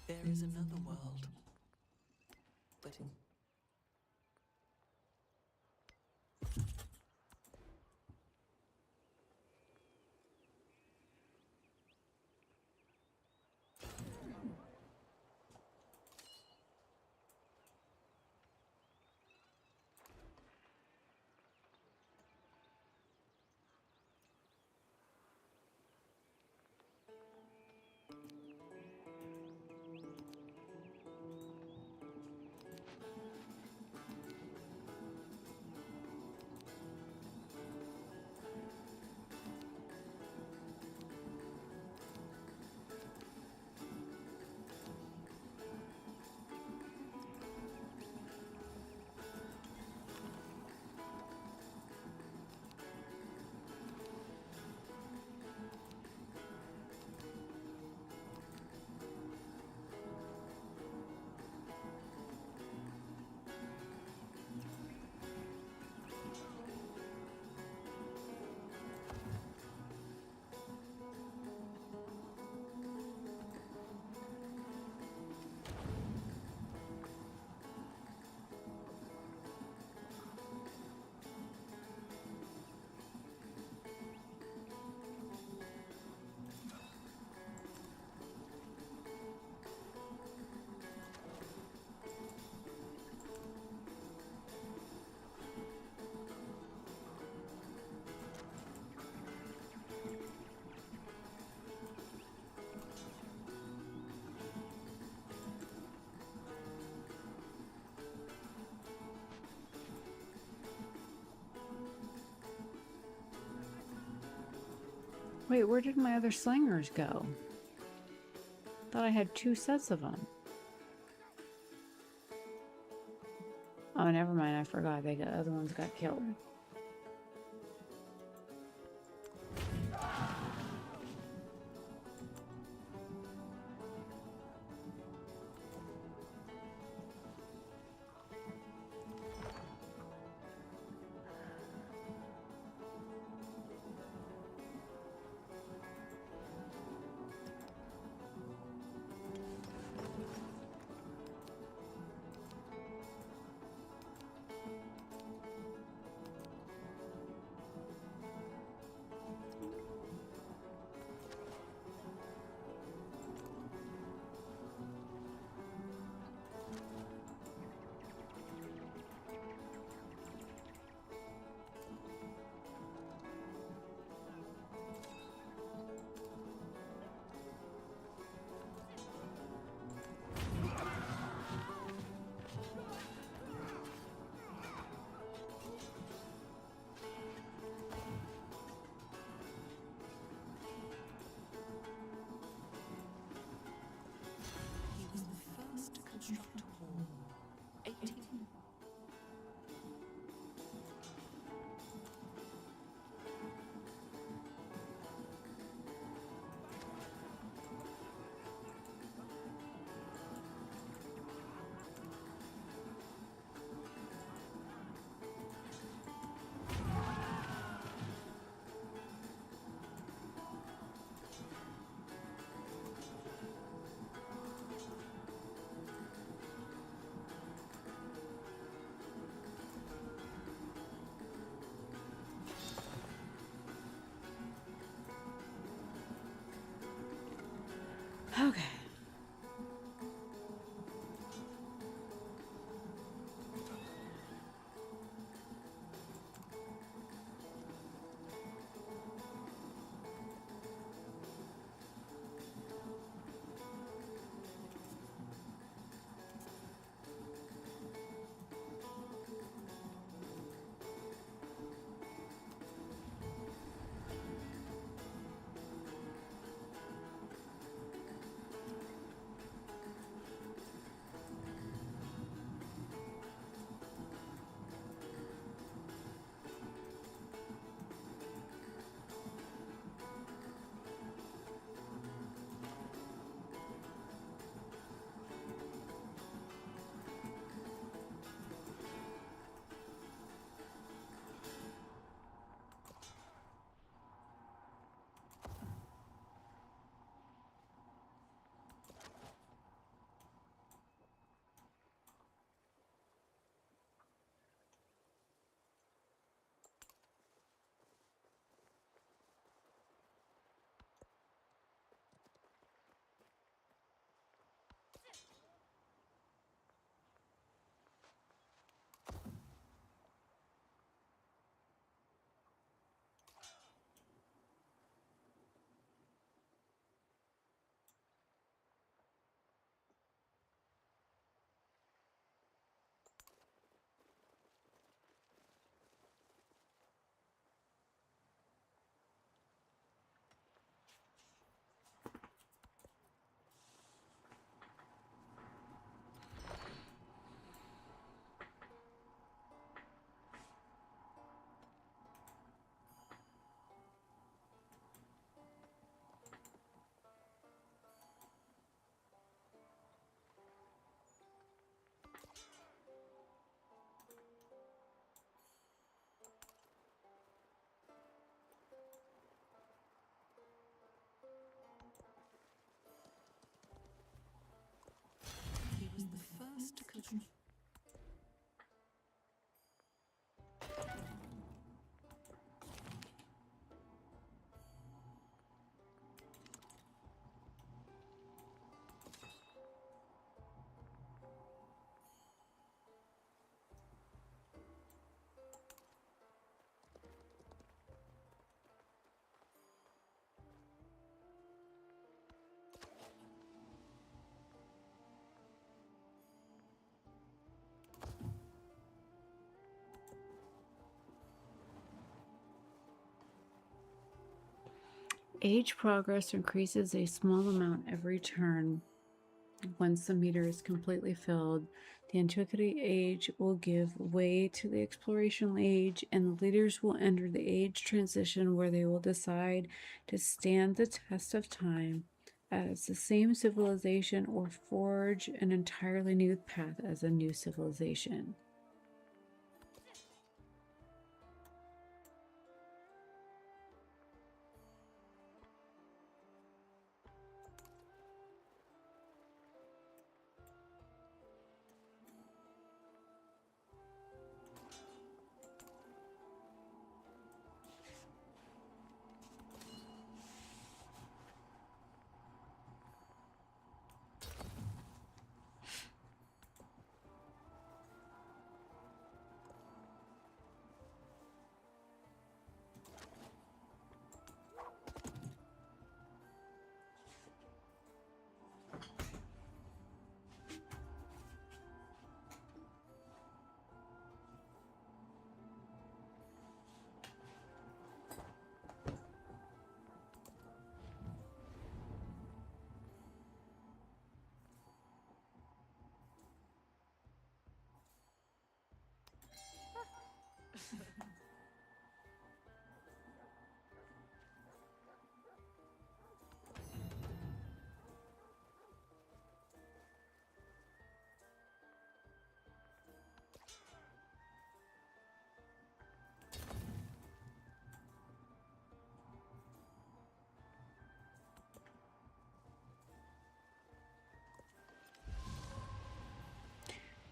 There is another world, but Wait, where did my other slingers go? Thought I had 2 sets of them. Oh, never mind. I forgot. The other ones got killed. He was the first to construct a wall. 18. Okay. Age progress increases a small amount every turn. Once the meter is completely filled, the antiquity age will give way to the exploration age, and the leaders will enter the age transition where they will decide to stand the test of time as the same civilization or forge an entirely new path as a new civilization.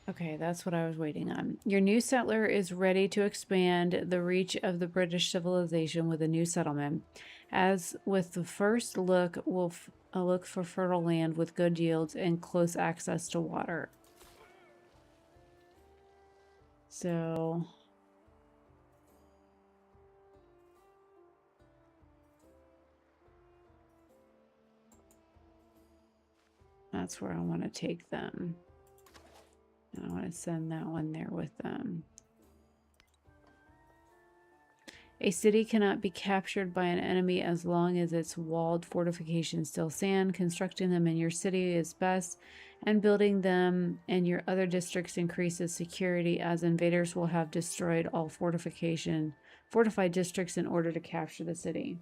Okay, that's what I was waiting on. Your new settler is ready to expand the reach of the British civilization with a new settlement. As with the first look, we'll look for fertile land with good yields and close access to water. So that's where I want to take them. And I want to send that one there with them. A city cannot be captured by an enemy as long as its walled fortifications still stand. Constructing them in your city is best, and building them in your other districts increases security, as invaders will have destroyed all fortified districts in order to capture the city.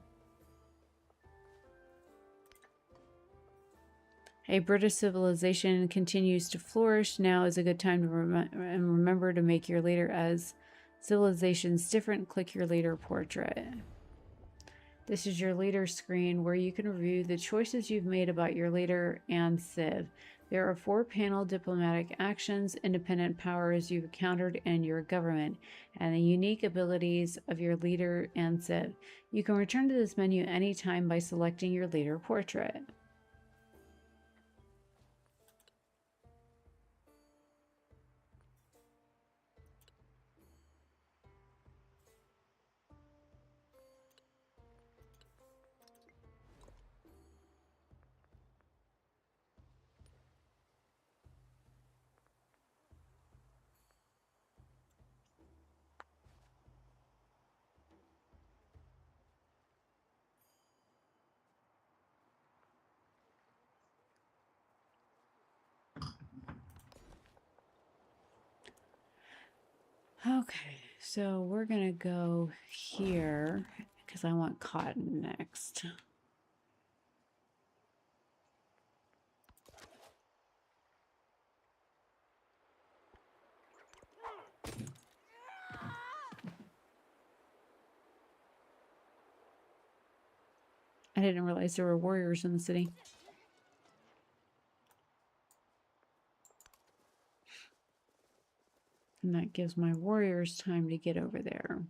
A British civilization continues to flourish. Now is a good time to remember to make your leader as civilizations different. Click your leader portrait. This is your leader screen where you can review the choices you've made about your leader and Civ. There are 4-panel diplomatic actions, independent powers you've encountered, and your government, and the unique abilities of your leader and Civ. You can return to this menu anytime by selecting your leader portrait. Okay, so we're gonna go here because I want cotton next. I didn't realize there were warriors in the city. And that gives my warriors time to get over there.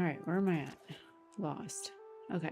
right, where am I at? Lost. Okay.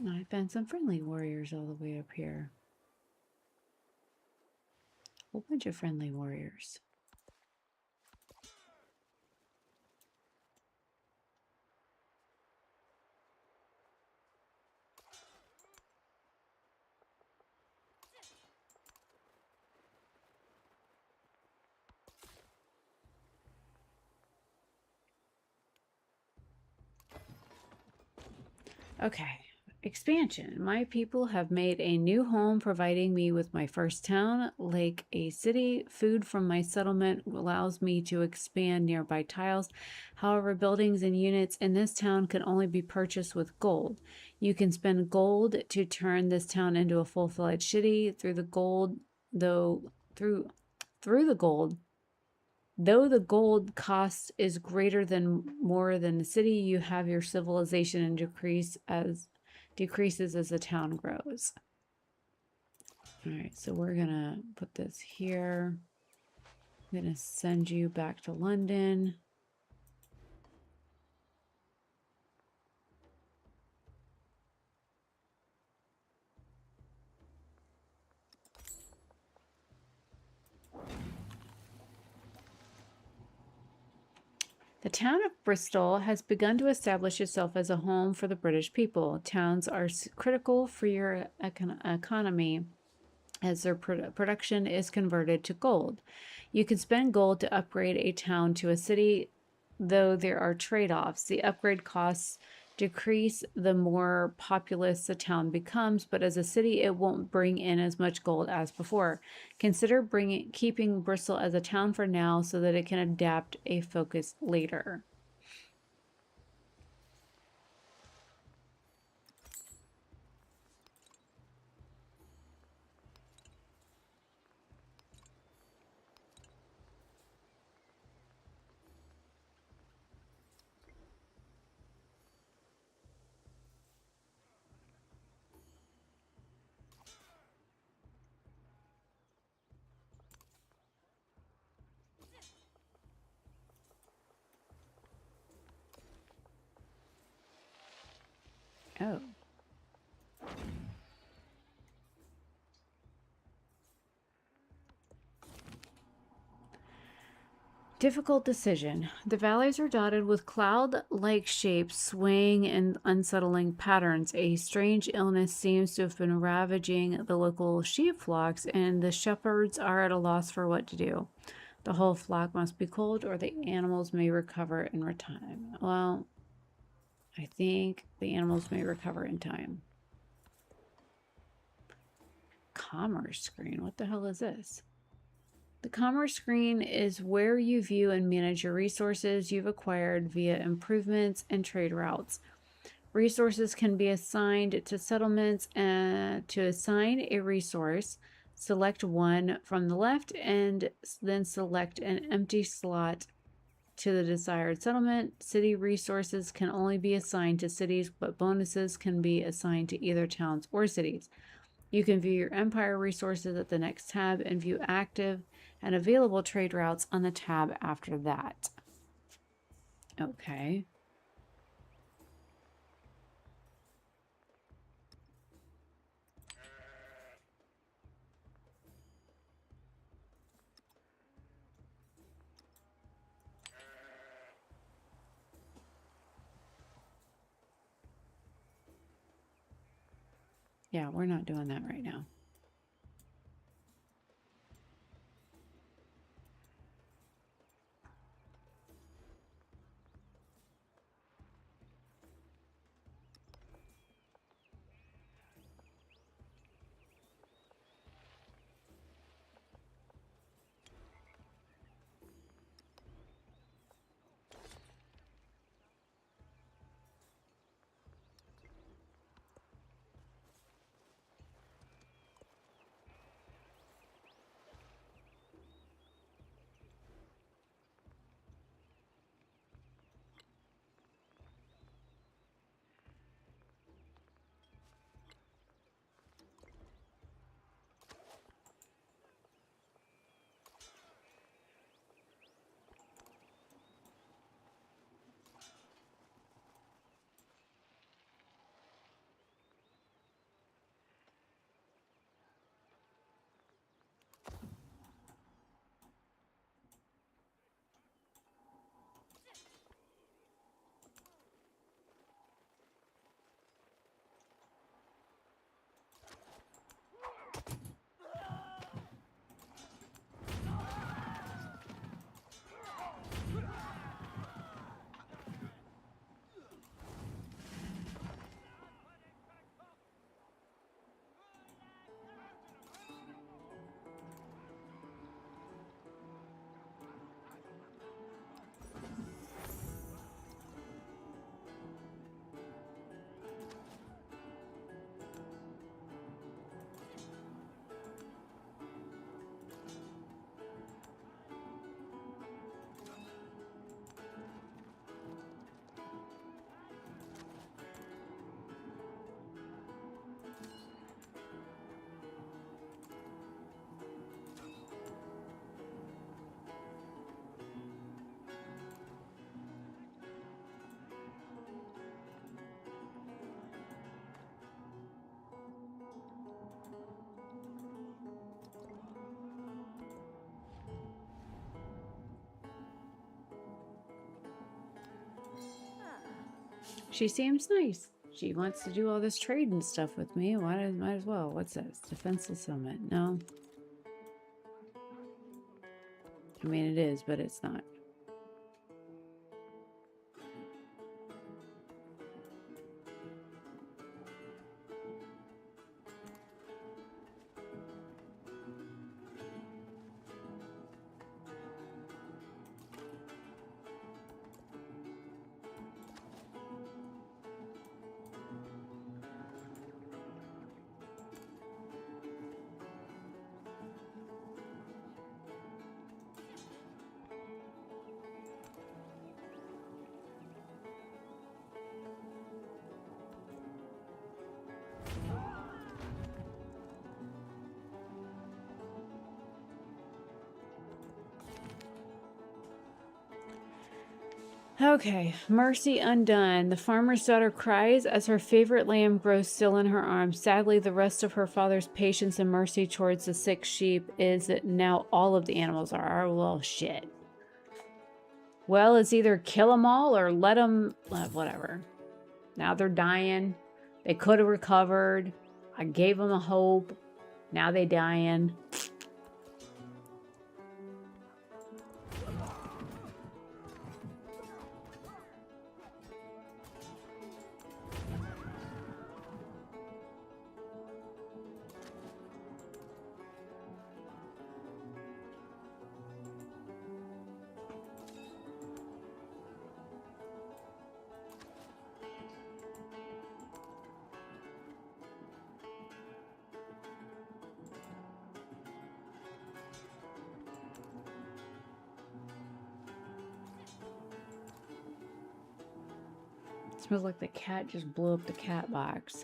I found some friendly warriors all the way up here. A whole bunch of friendly warriors. Okay. Expansion. My people have made a new home, providing me with my first town, like a city. Food from my settlement allows me to expand nearby tiles. However, buildings and units in this town can only be purchased with gold. You can spend gold to turn this town into a full-fledged city. Through the gold, though the gold cost is greater than more than the city, you have your civilization and decreases as the town grows. All right, so we're gonna put this here. I'm gonna send you back to London. The town of Bristol has begun to establish itself as a home for the British people. Towns are critical for your economy as their production is converted to gold. You can spend gold to upgrade a town to a city, though there are trade-offs. The upgrade costs decrease the more populous the town becomes, but as a city, it won't bring in as much gold as before. Consider keeping Bristol as a town for now so that it can adapt a focus later. Oh. Difficult decision. The valleys are dotted with cloud-like shapes swaying in unsettling patterns. A strange illness seems to have been ravaging the local sheep flocks, and the shepherds are at a loss for what to do. The whole flock must be cold, or the animals may recover in time. Well, I think the animals may recover in time. Commerce screen. What the hell is this? The commerce screen is where you view and manage your resources you've acquired via improvements and trade routes. Resources can be assigned to settlements, and to assign a resource, select one from the left and then select an empty slot to the desired settlement. City resources can only be assigned to cities, but bonuses can be assigned to either towns or cities. You can view your empire resources at the next tab and view active and available trade routes on the tab after that. Okay. Yeah, we're not doing that right now. She seems nice. She wants to do all this trade and stuff with me. Might as well. What's this? Defenseless summit. No. I mean, it is, but it's not. Okay, Mercy undone. The farmer's daughter cries as her favorite lamb grows still in her arms. Sadly, the rest of her father's patience and mercy towards the sick sheep is that now all of the animals are. Well, shit. Well, it's either kill them all or let them... whatever. Now they're dying. They could have recovered. I gave them a hope. Now they dying. Smells like the cat just blew up the cat box.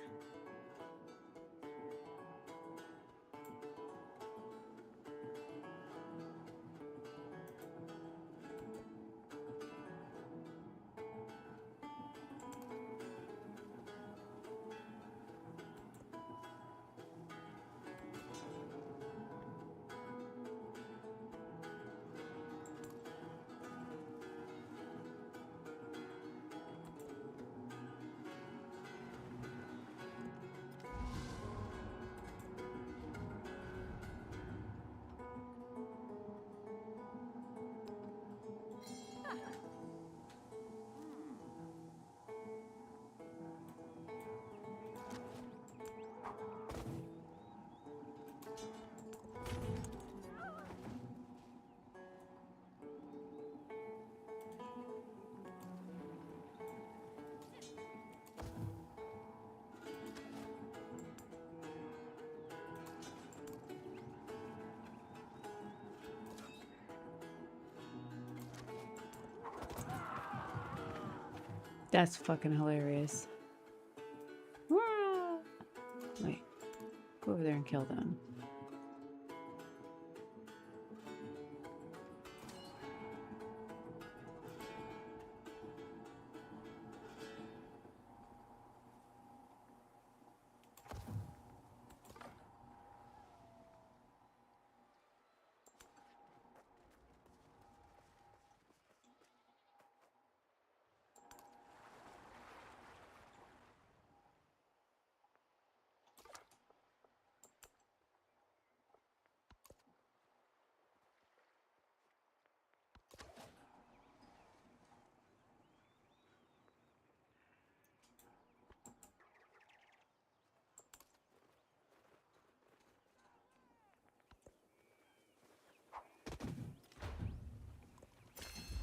That's fucking hilarious. Wah! Wait. Go over there and kill them.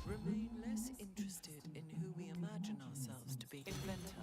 Remain less interested in who we imagine ourselves to be. Inventor.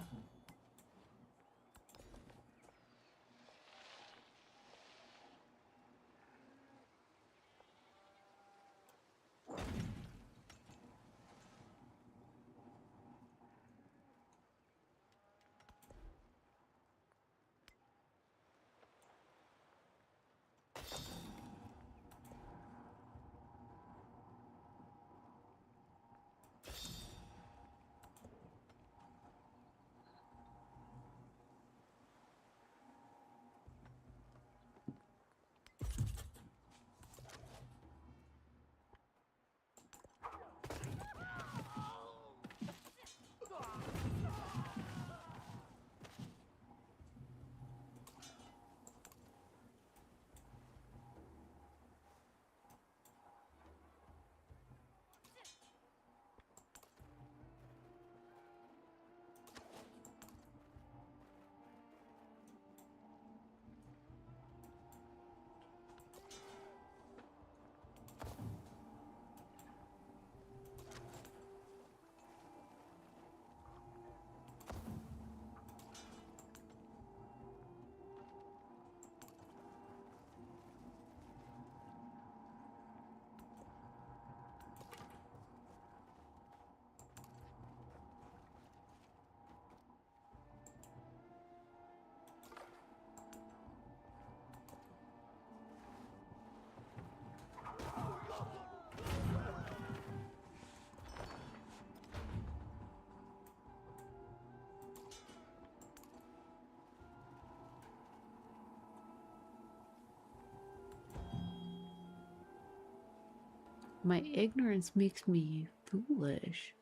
My ignorance makes me foolish.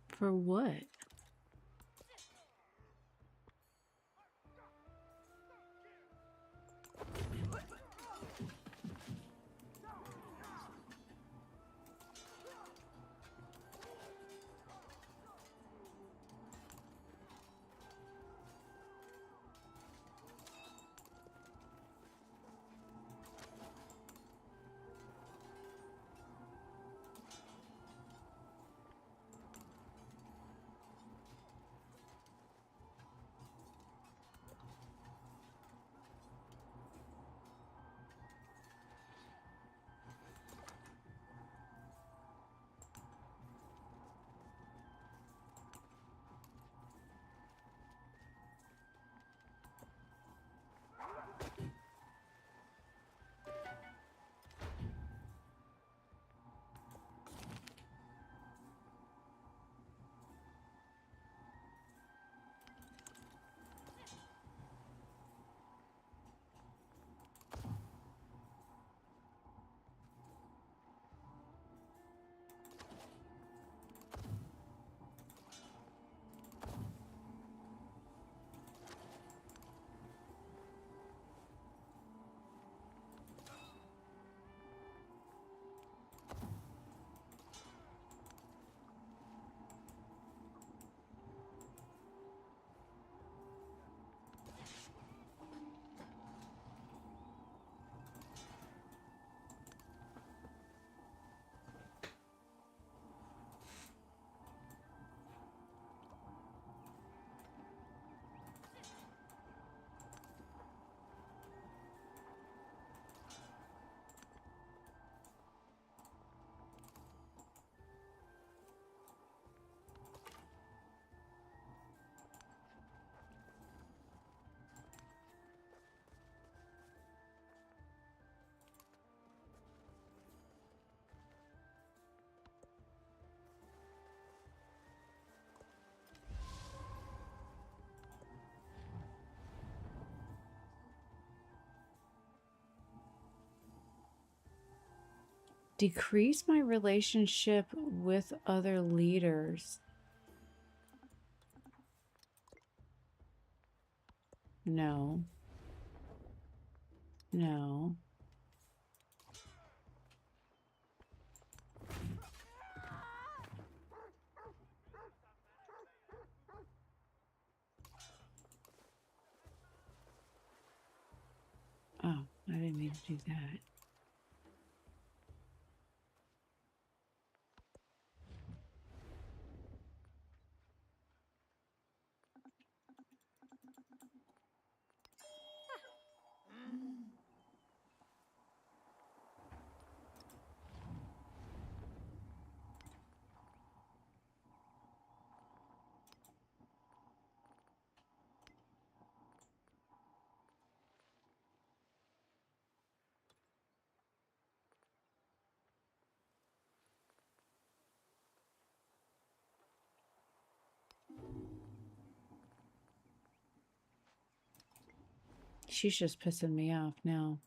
For what? Decrease my relationship with other leaders. No. No. Oh, I didn't mean to do that. She's just pissing me off now.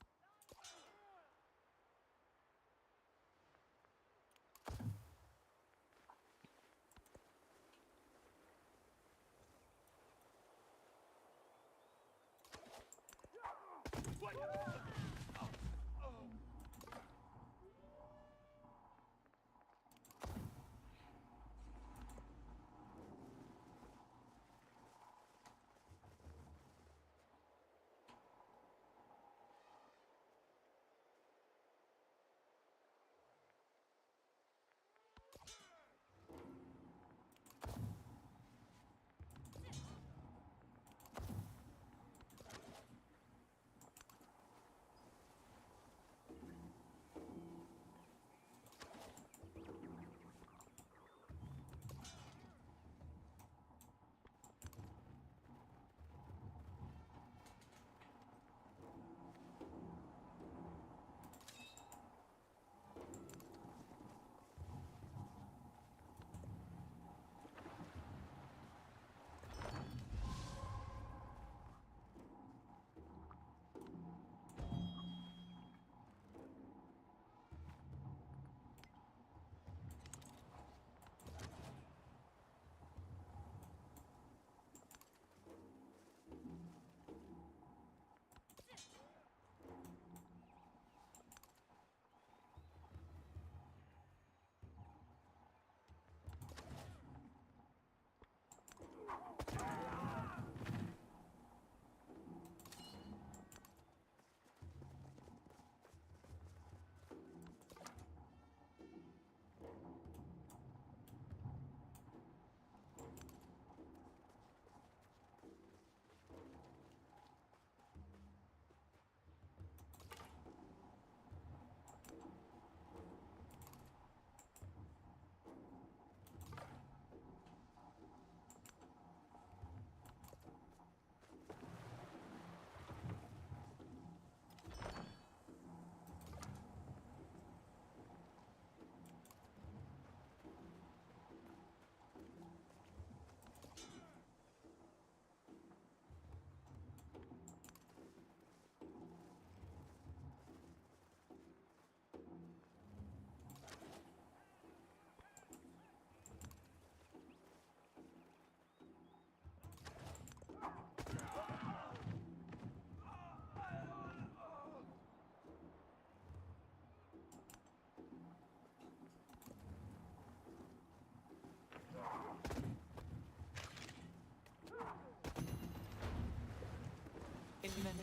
Inventor.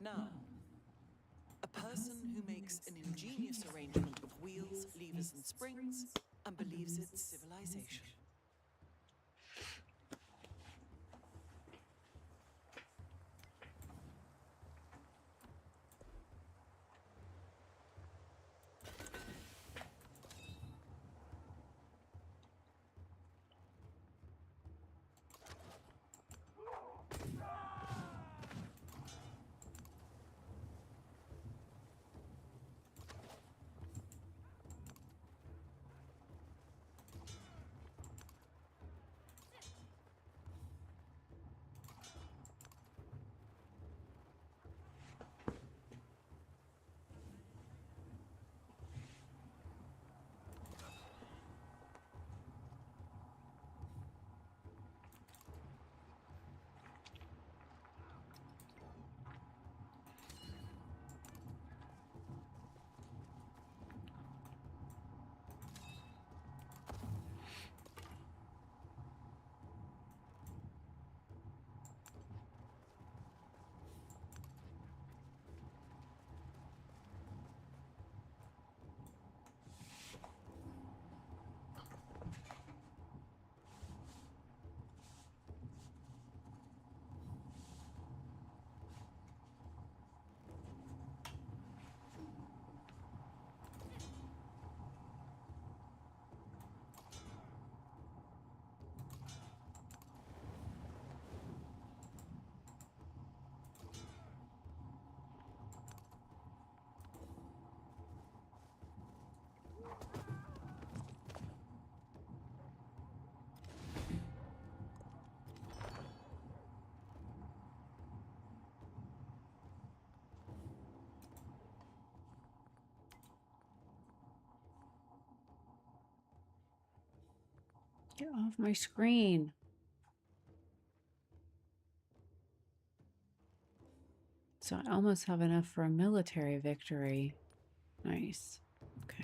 Now, a person who makes an ingenious arrangement of wheels, levers, and springs and believes it's civilization. Get off my screen. So I almost have enough for a military victory. Nice. Okay.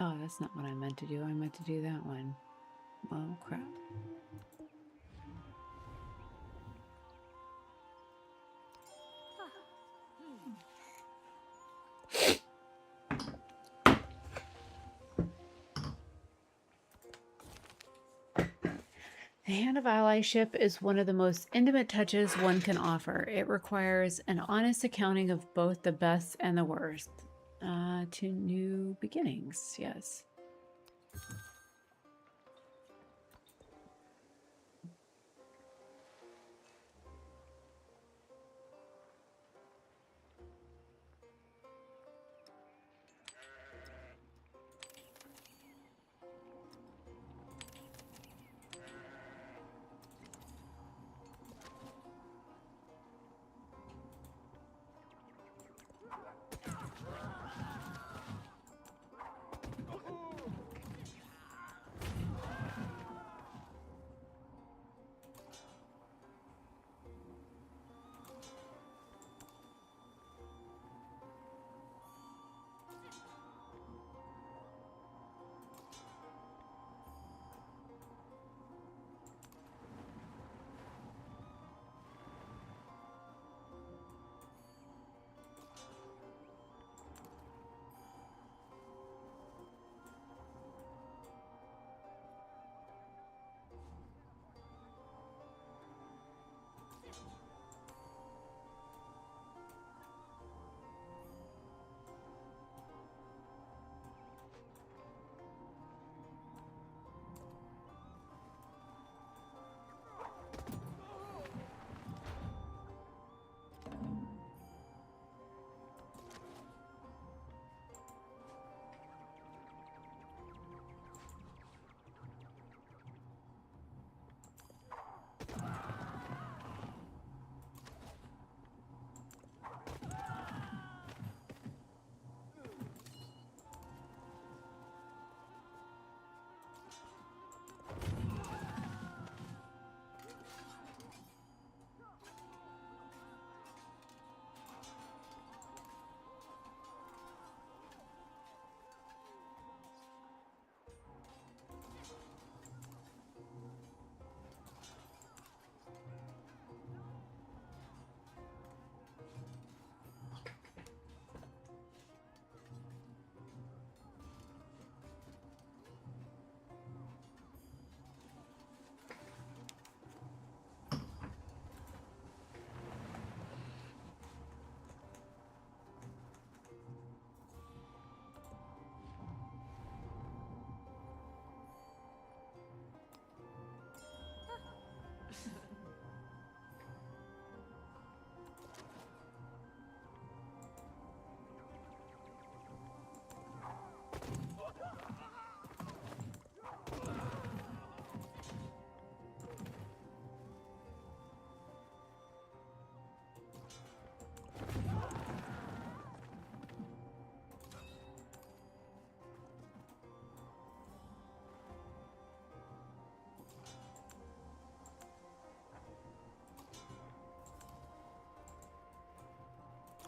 Oh, that's not what I meant to do. I meant to do that one. Oh, crap. The hand of allyship is one of the most intimate touches one can offer. It requires an honest accounting of both the best and the worst. To new beginnings, yes.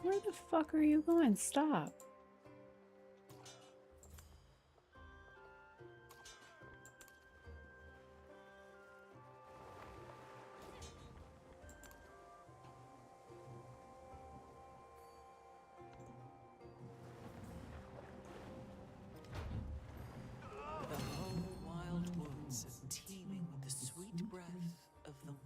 Where the fuck are you going? Stop. The whole wild woods are teeming with the sweet breath of the morn.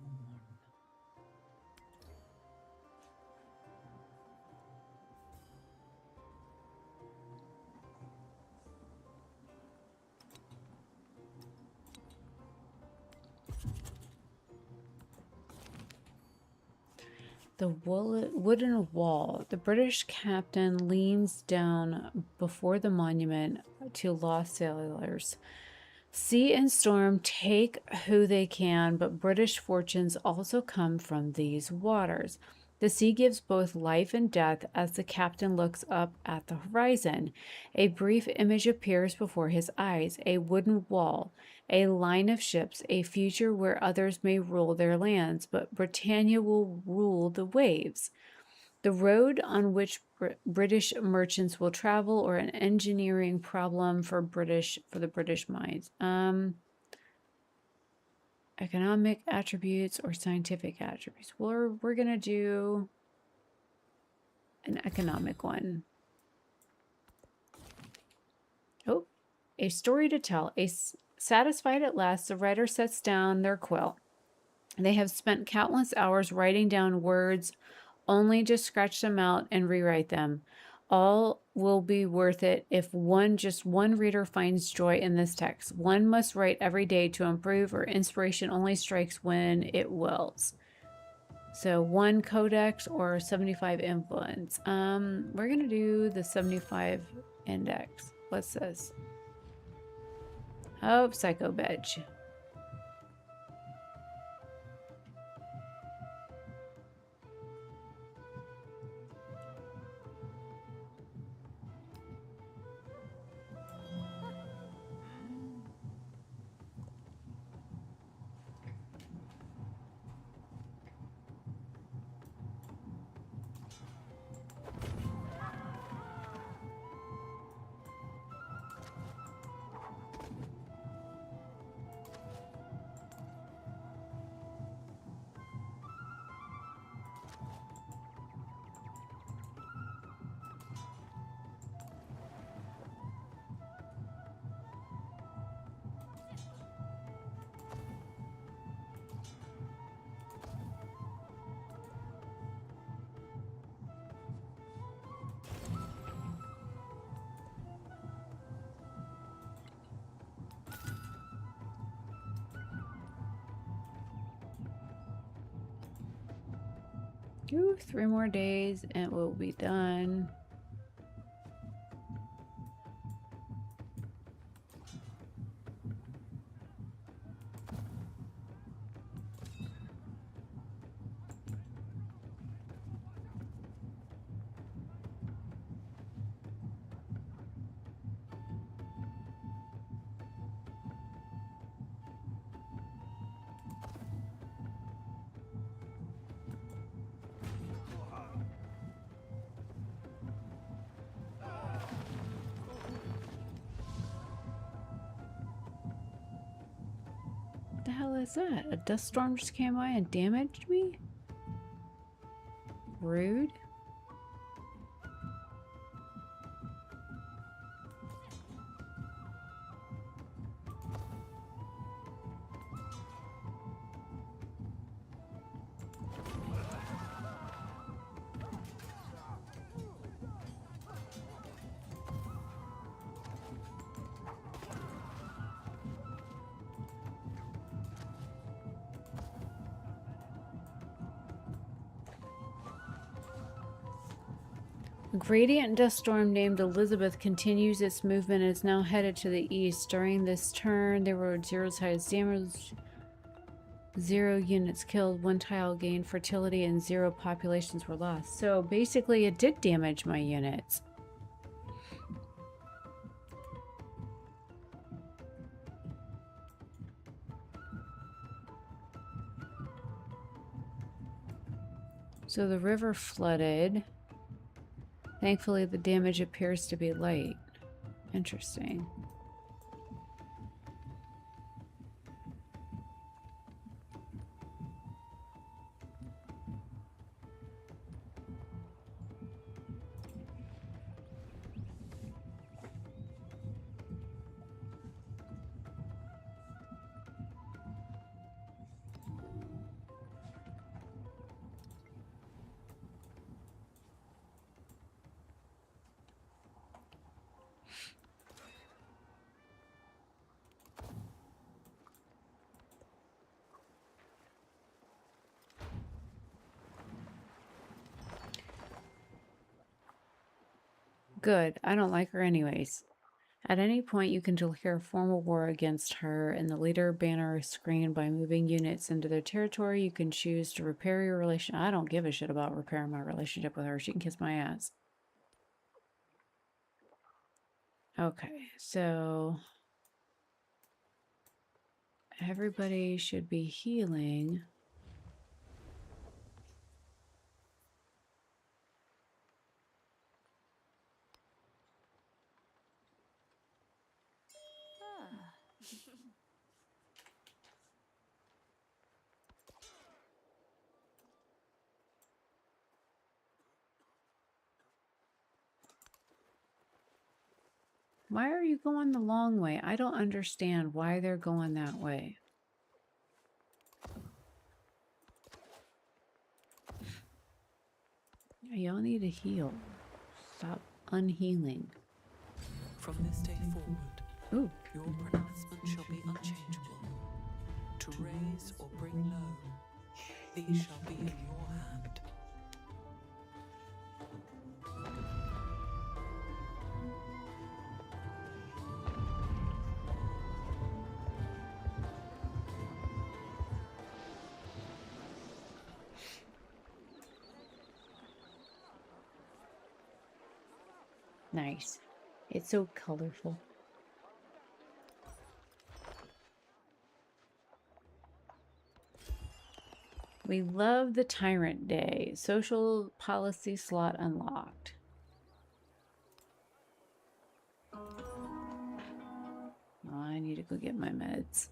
The wooden wall. The British captain leans down before the monument to lost sailors. Sea and storm take who they can, but British fortunes also come from these waters. The sea gives both life and death as the captain looks up at the horizon. A brief image appears before his eyes, a wooden wall, a line of ships, a future where others may rule their lands, but Britannia will rule the waves. The road on which British merchants will travel, or an engineering problem for the British minds. Economic attributes or scientific attributes. We're gonna do an economic one. Oh, a story to tell. Satisfied at last, the writer sets down their quill. They have spent countless hours writing down words only to scratch them out and rewrite them. All will be worth it if just one reader finds joy in this text. One must write every day to improve, or inspiration only strikes when it wills. So 1 codex or 75 influence. We're gonna do the 75 index. What's this? Oh, psycho bitch. Ooh, 3 more days and we'll be done. What the hell is that? A dust storm just came by and damaged me? Rude. A gradient dust storm named Elizabeth continues its movement and is now headed to the east. During this turn, there were 0 tiles damaged, 0 units killed, 1 tile gained fertility, and 0 populations were lost. So basically it did damage my units. So the river flooded. Thankfully, the damage appears to be light. Interesting. Good. I don't like her anyways. At any point, you can declare a formal war against her, and the leader banner is screened by moving units into their territory. You can choose to repair your relation. I don't give a shit about repairing my relationship with her. She can kiss my ass. Okay, so everybody should be healing. Why are you going the long way? I don't understand why they're going that way. Y'all need to heal. Stop unhealing. From this day forward, ooh, your pronouncement shall be unchangeable. To raise or bring low, these shall be in your hand. Nice. It's so colorful. We love the Tyrant Day. Social policy slot unlocked. Oh, I need to go get my meds.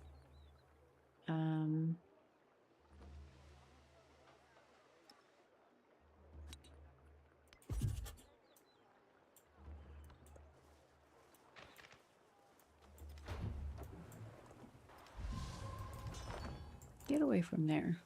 Get away from there.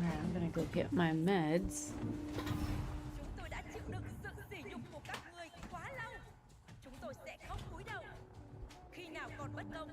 Alright, I'm gonna go get my meds. Chúng tôi đã chịu đựng sự sỉ nhục của các ngươi quá lâu. Chúng tôi sẽ không cúi đầu. Khi nào còn bất công?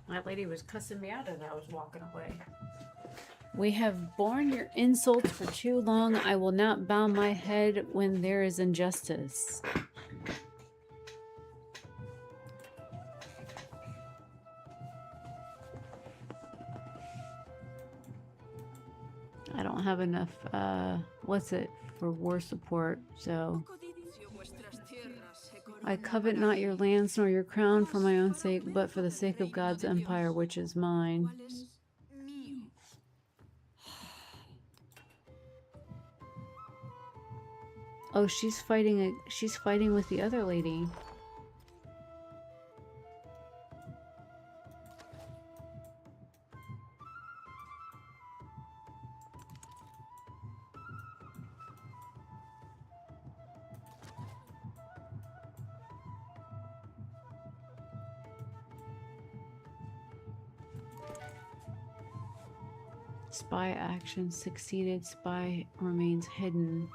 That lady was cussing me out as I was walking away. We have borne your insults for too long. I will not bow my head when there is injustice. I don't have enough, what's it, for war support, so... I covet not your lands nor your crown for my own sake, but for the sake of God's empire, which is mine. Oh, she's fighting with the other lady. Spy action succeeded. Spy remains hidden.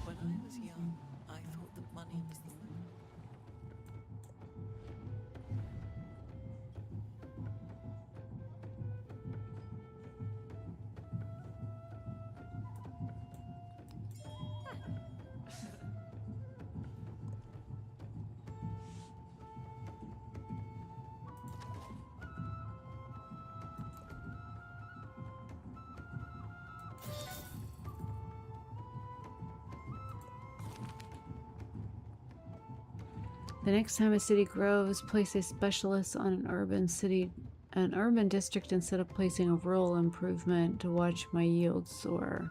When I was young, I thought that money was the moon. The next time a city grows, place a specialist on an urban district instead of placing a rural improvement to watch my yields soar.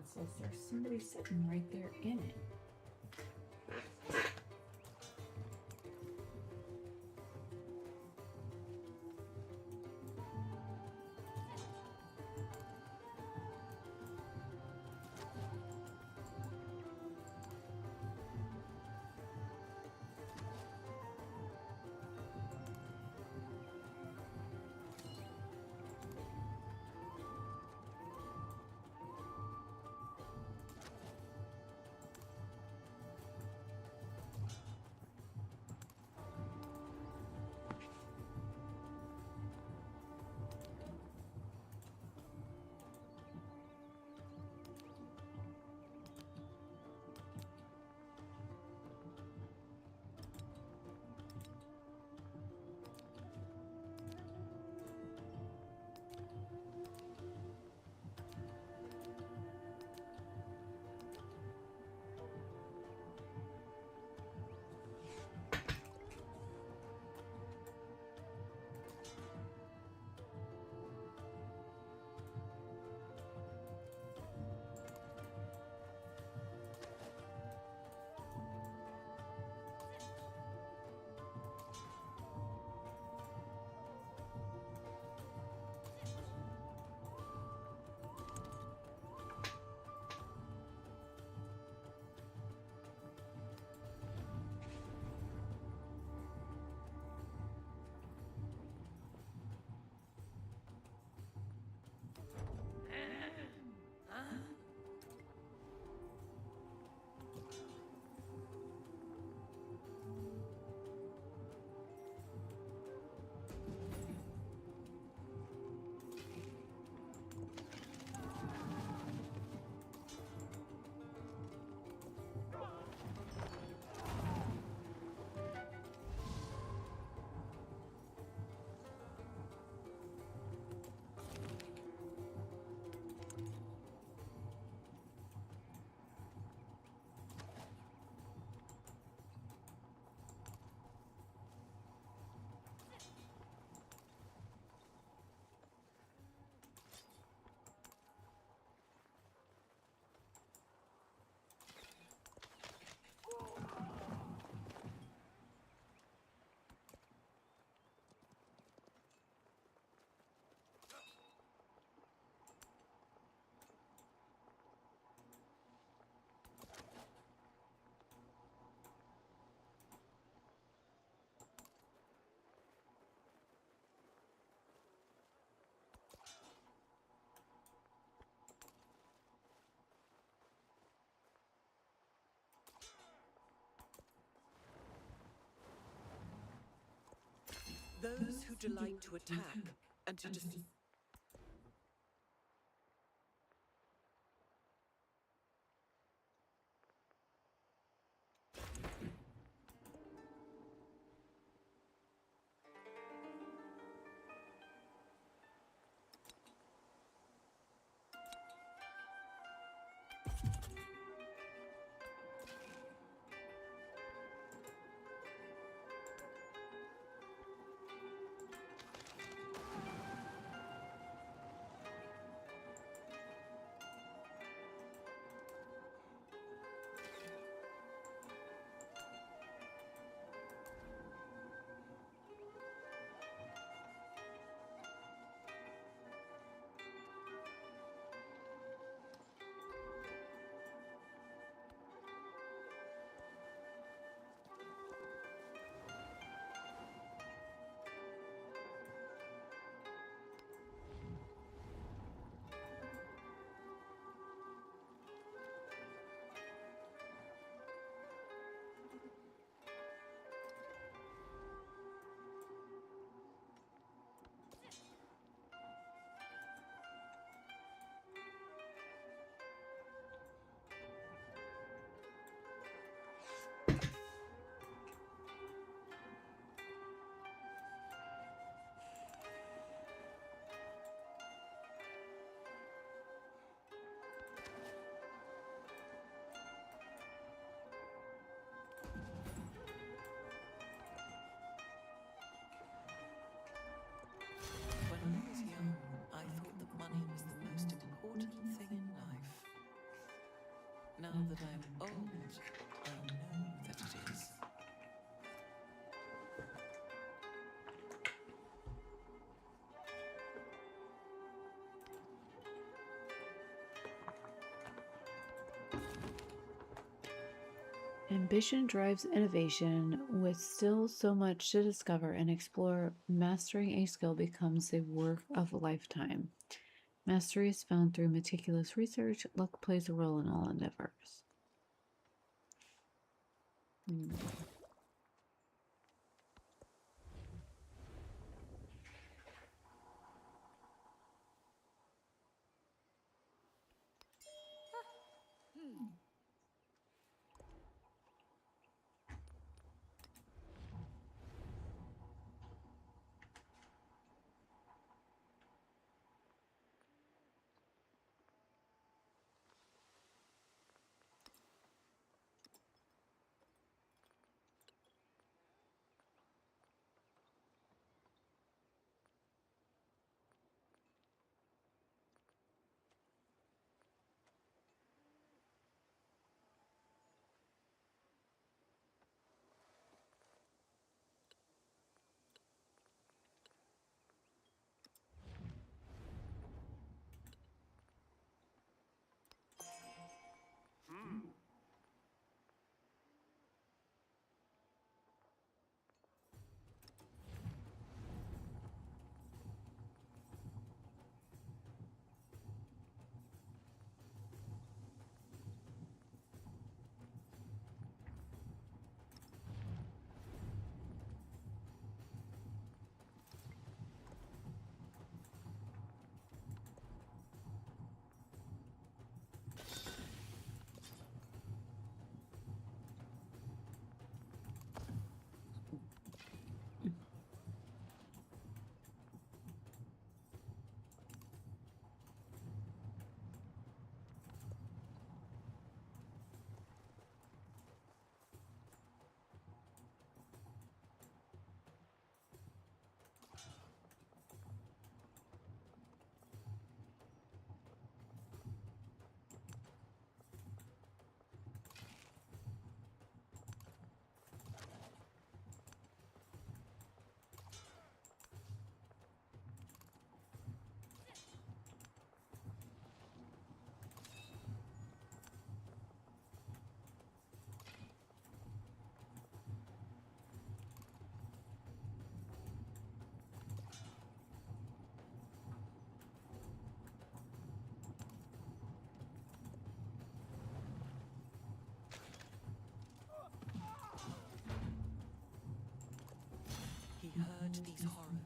says there's somebody sitting right there in it. Those who delight to attack and to defeat. Old. I know that it is. Ambition drives innovation. With still so much to discover and explore, mastering a skill becomes a work of a lifetime. Mastery is found through meticulous research. Luck plays a role in all endeavors. He heard these horrors.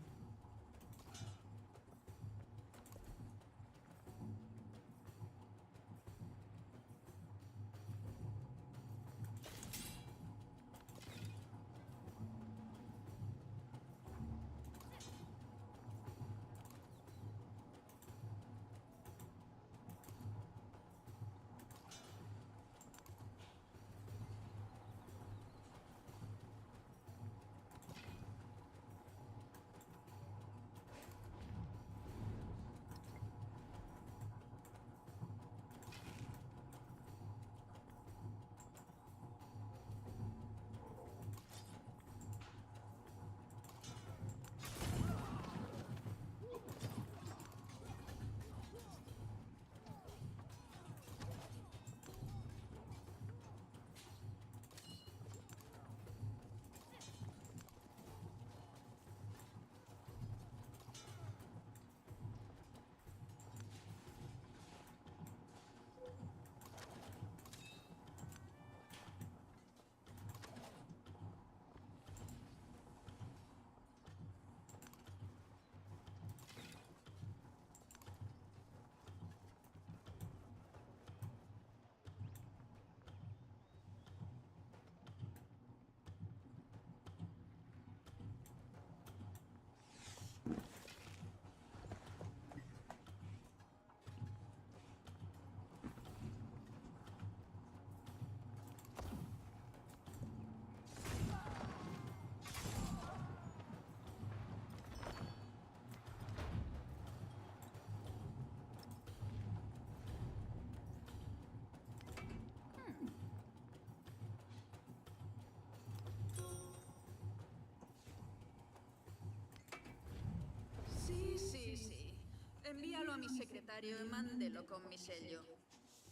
secretario e mándelo con mi sello.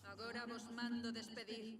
Agora vos mando despedir.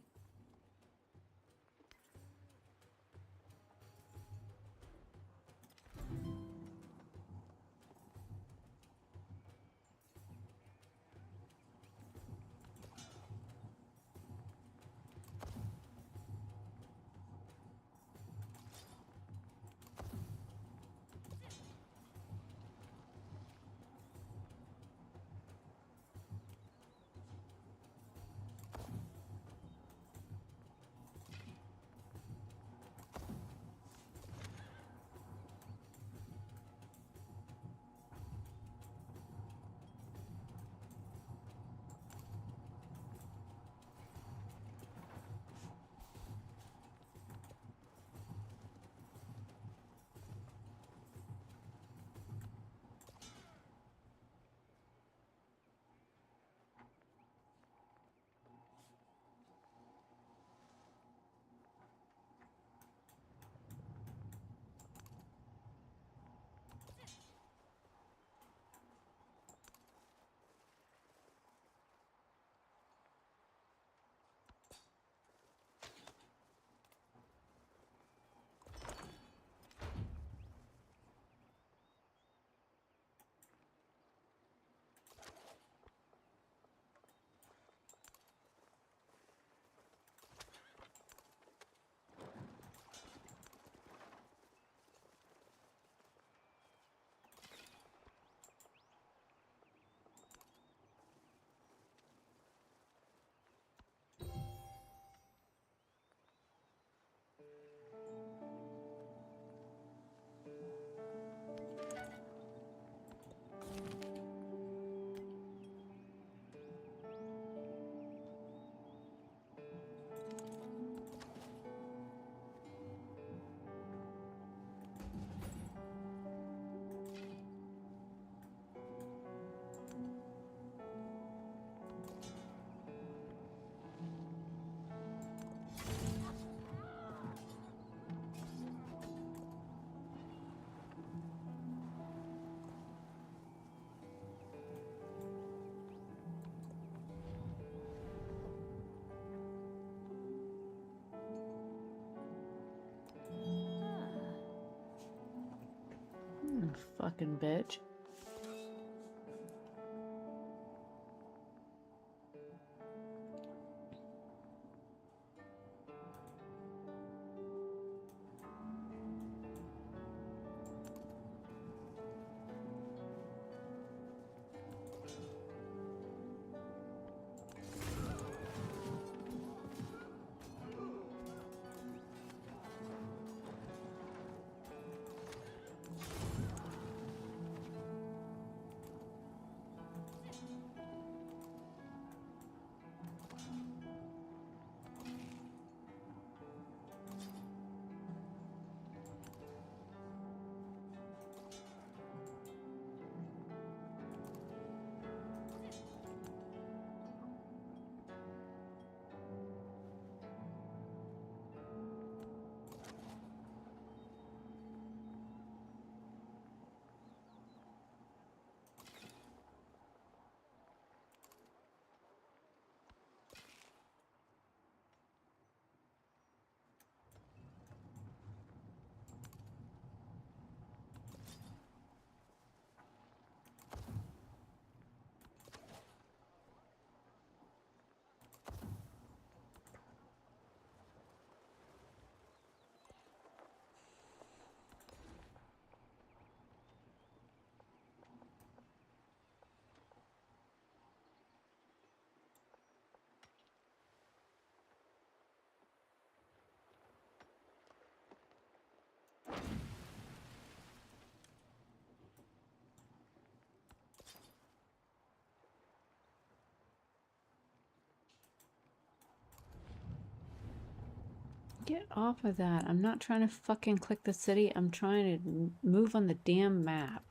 Fucking bitch. Get off of that. I'm not trying to fucking click the city. I'm trying to move on the damn map.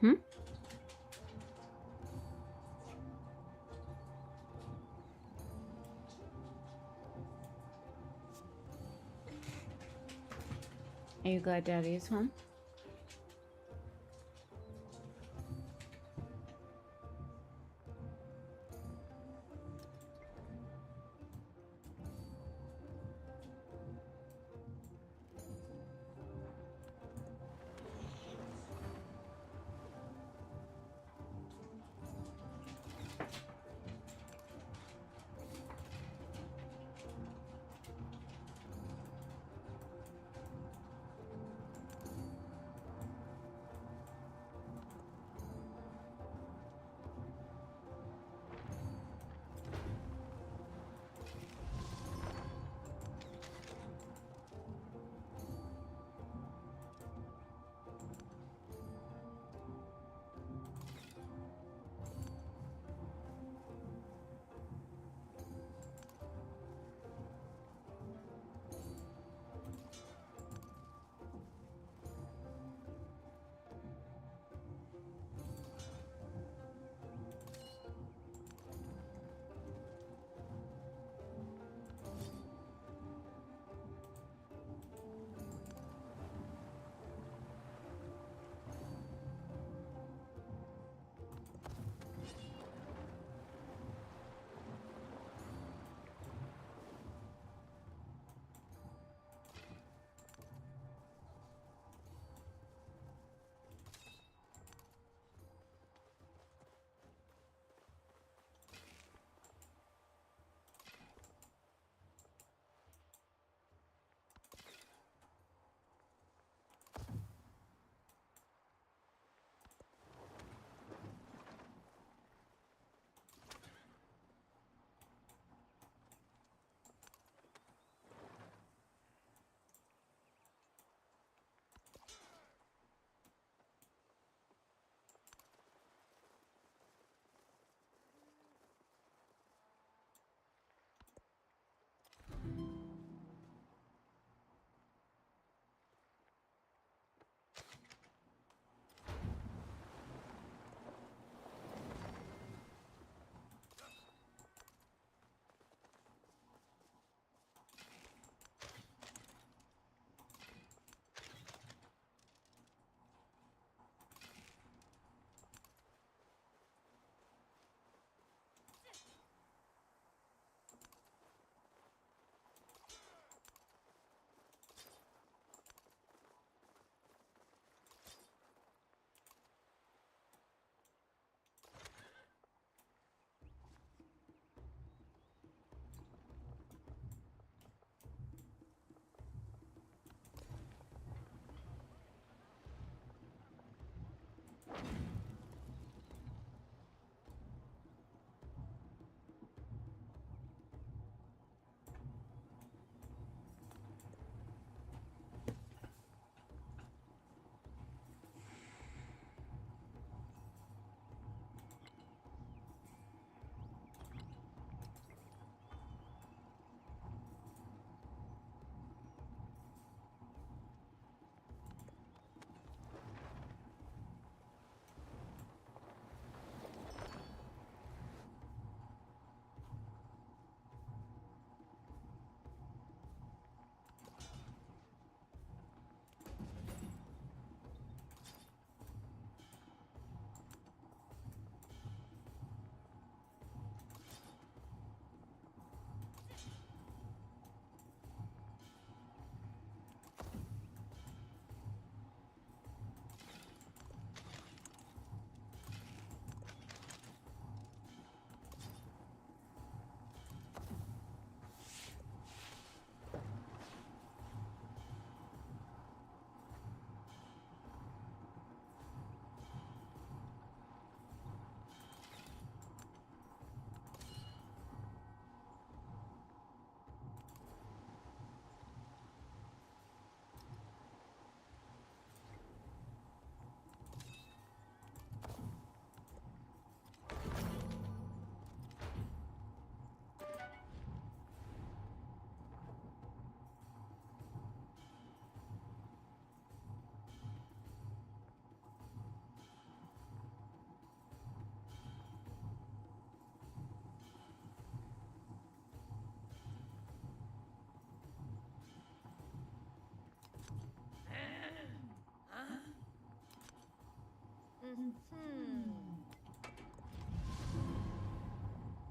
Hmm? Are you glad Daddy is home?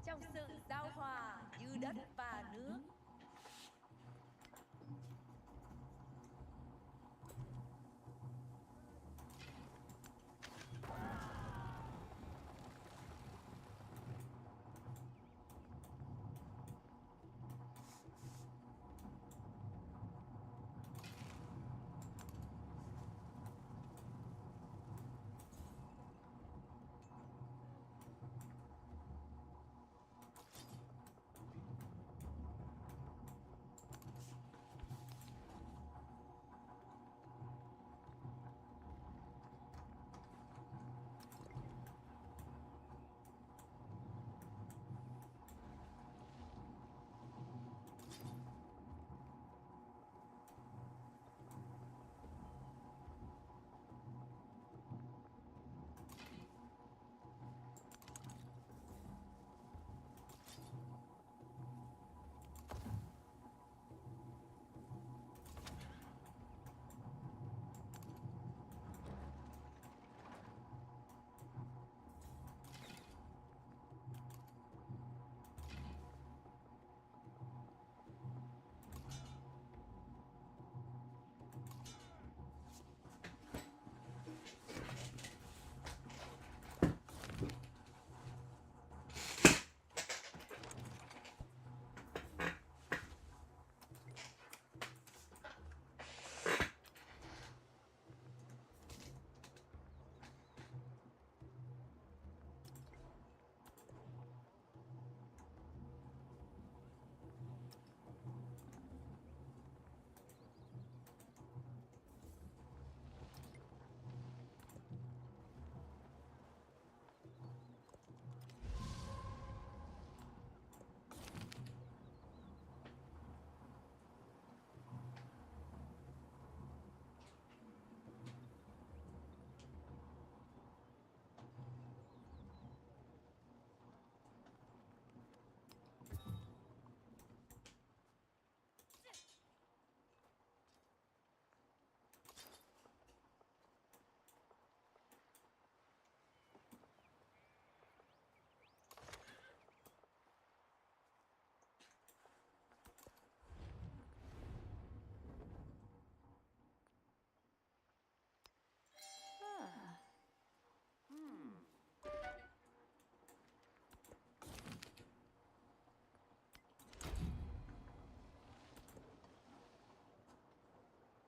Trong sự giao hòa như đất và nước.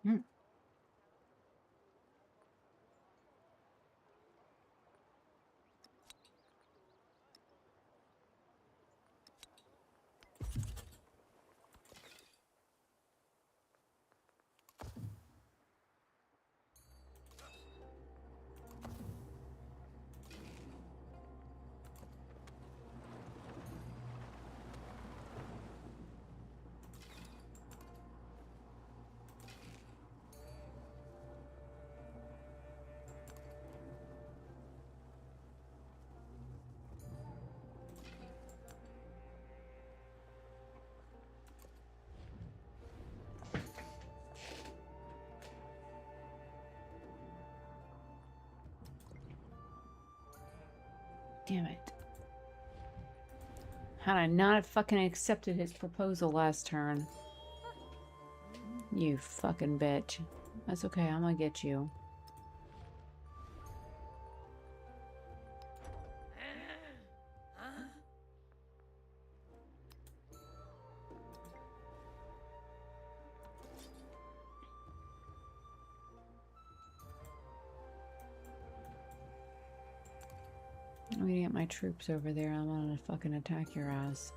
Hmm. Damn it. Had I not fucking accepted his proposal last turn. You fucking bitch. That's okay, I'm gonna get you. I'm gonna get my troops over there. I'm gonna fucking attack your ass.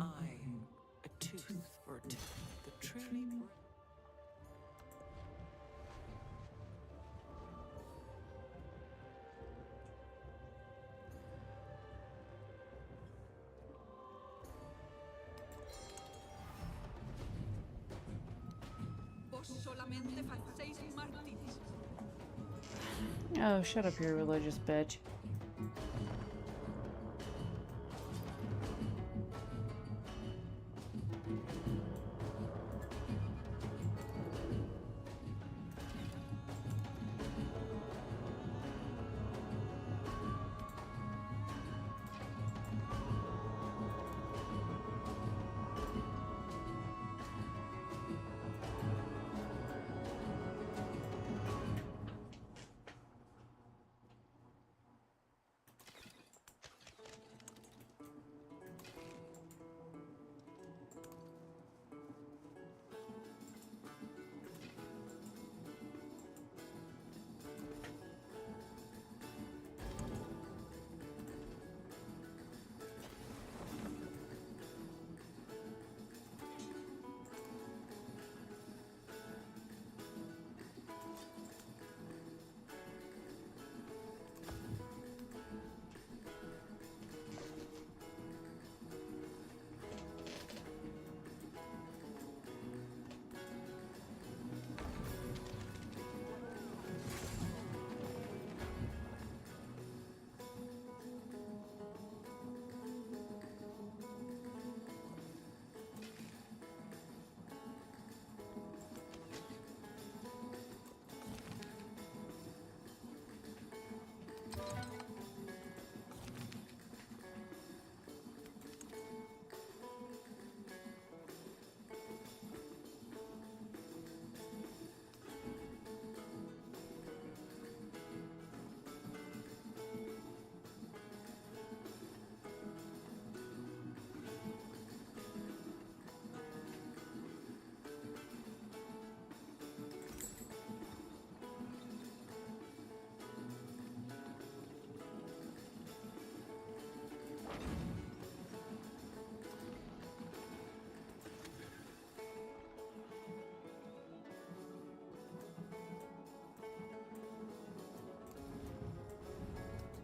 eye, a tooth, or a tooth that truly. Vos solamente facéis mártires. Oh, shut up, you religious bitch.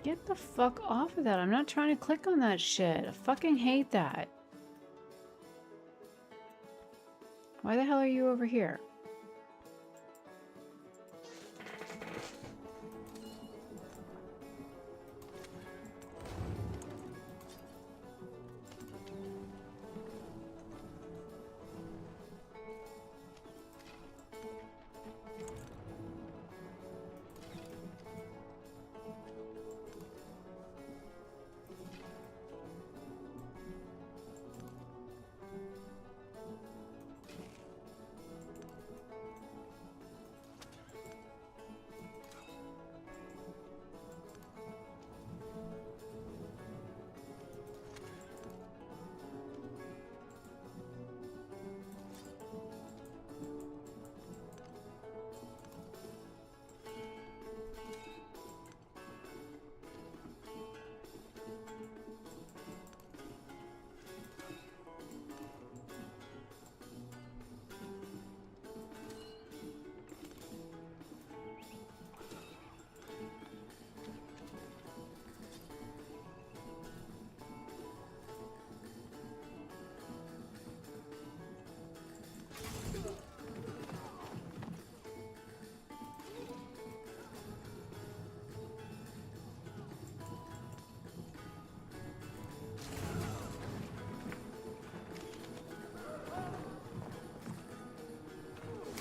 Get the fuck off of that. I'm not trying to click on that shit. I fucking hate that. Why the hell are you over here?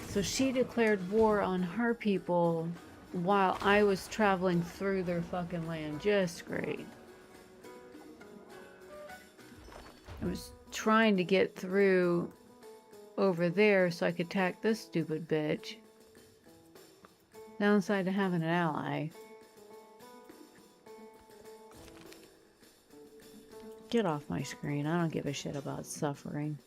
So she declared war on her people while I was traveling through their fucking land. Just great. I was trying to get through over there so I could attack this stupid bitch. Downside to having an ally. Get off my screen. I don't give a shit about suffering.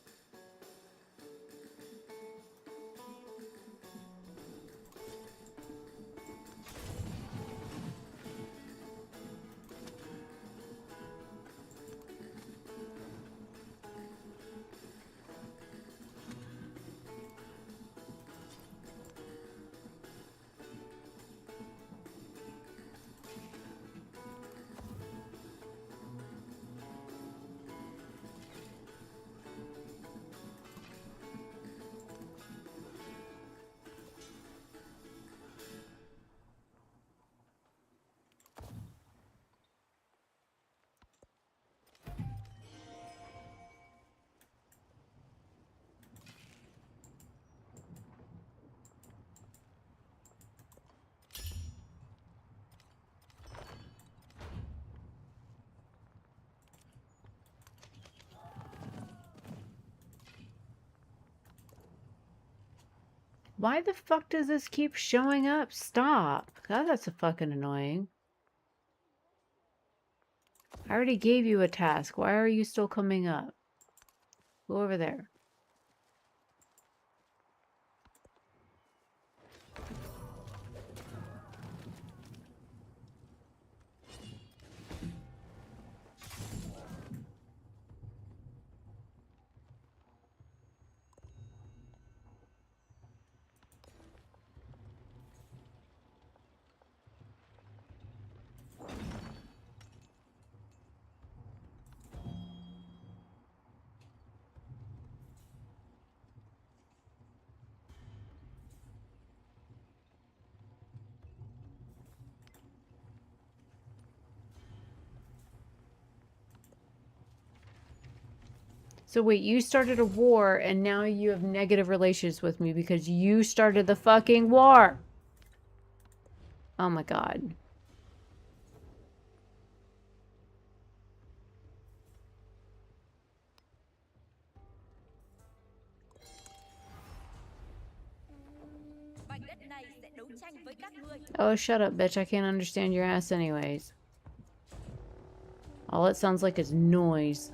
Why the fuck does this keep showing up? Stop. God, that's a fucking annoying. I already gave you a task. Why are you still coming up? Go over there. So wait, you started a war and now you have negative relations with me because you started the fucking war. Oh my god. Mảnh đất này sẽ đấu tranh với các ngươi. Oh, shut up, bitch. I can't understand your ass anyways. All it sounds like is noise.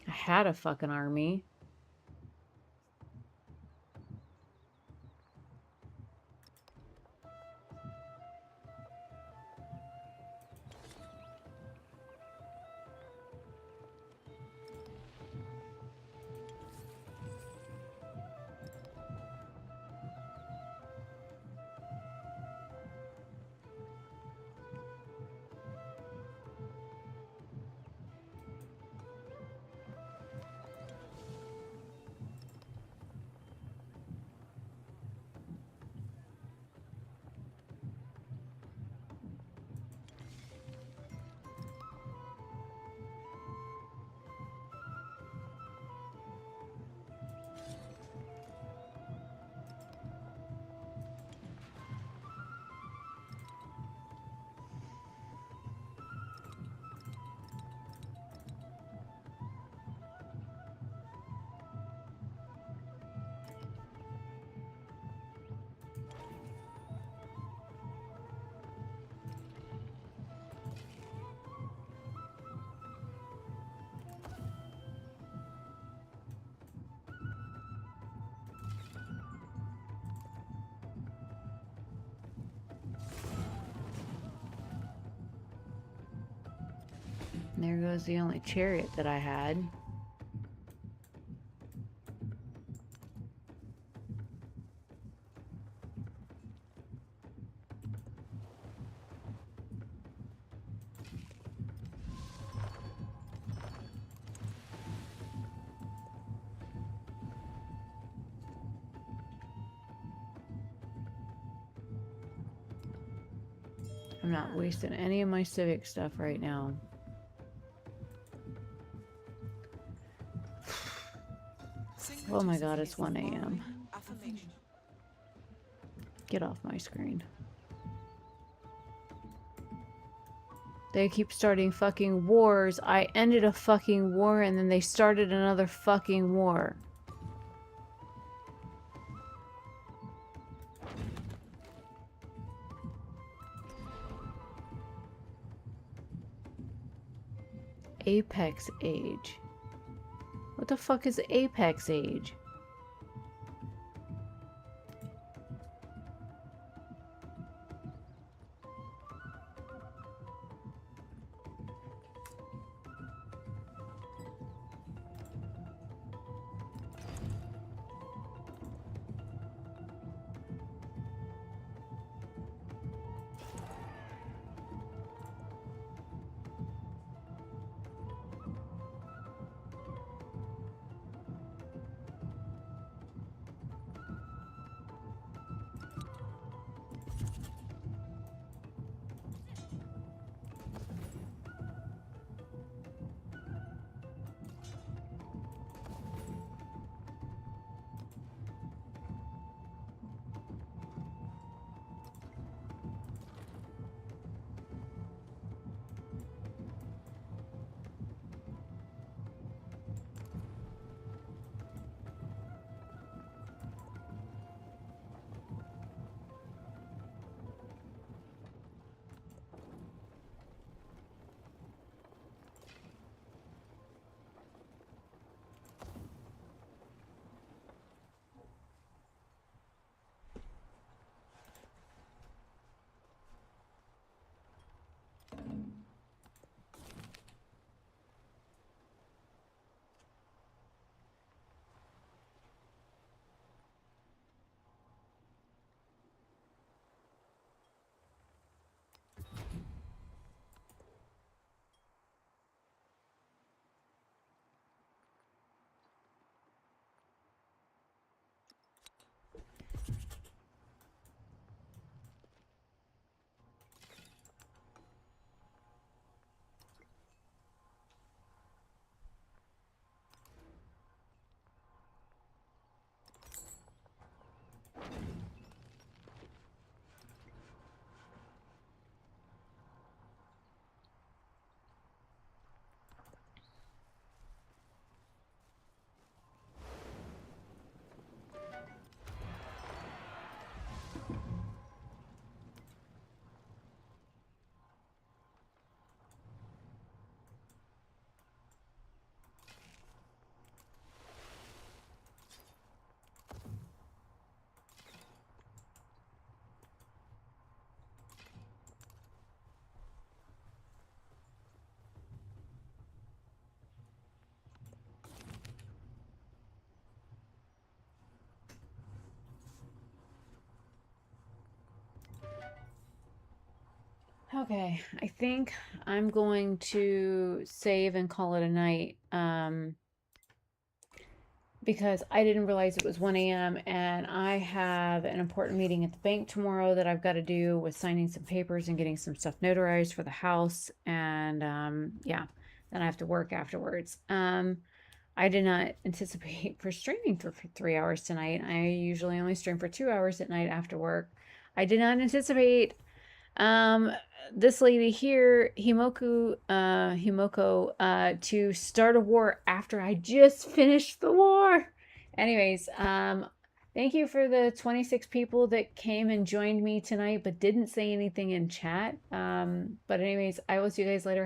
I had a fucking army. And there goes the only chariot that I had. I'm not wasting any of my civic stuff right now. Oh my god, it's 1 a.m. Get off my screen. They keep starting fucking wars. I ended a fucking war and then they started another fucking war. Apex age. What the fuck is apex age? Okay, I think I'm going to save and call it a night. Because I didn't realize it was 1 a.m. and I have an important meeting at the bank tomorrow that I've got to do with signing some papers and getting some stuff notarized for the house. And yeah, then I have to work afterwards. I did not anticipate for streaming for 3 hours tonight. I usually only stream for 2 hours at night after work. I did not anticipate this lady here, Himoko, to start a war after I just finished the war. Anyways, thank you for the 26 people that came and joined me tonight, but didn't say anything in chat. But anyways, I will see you guys later.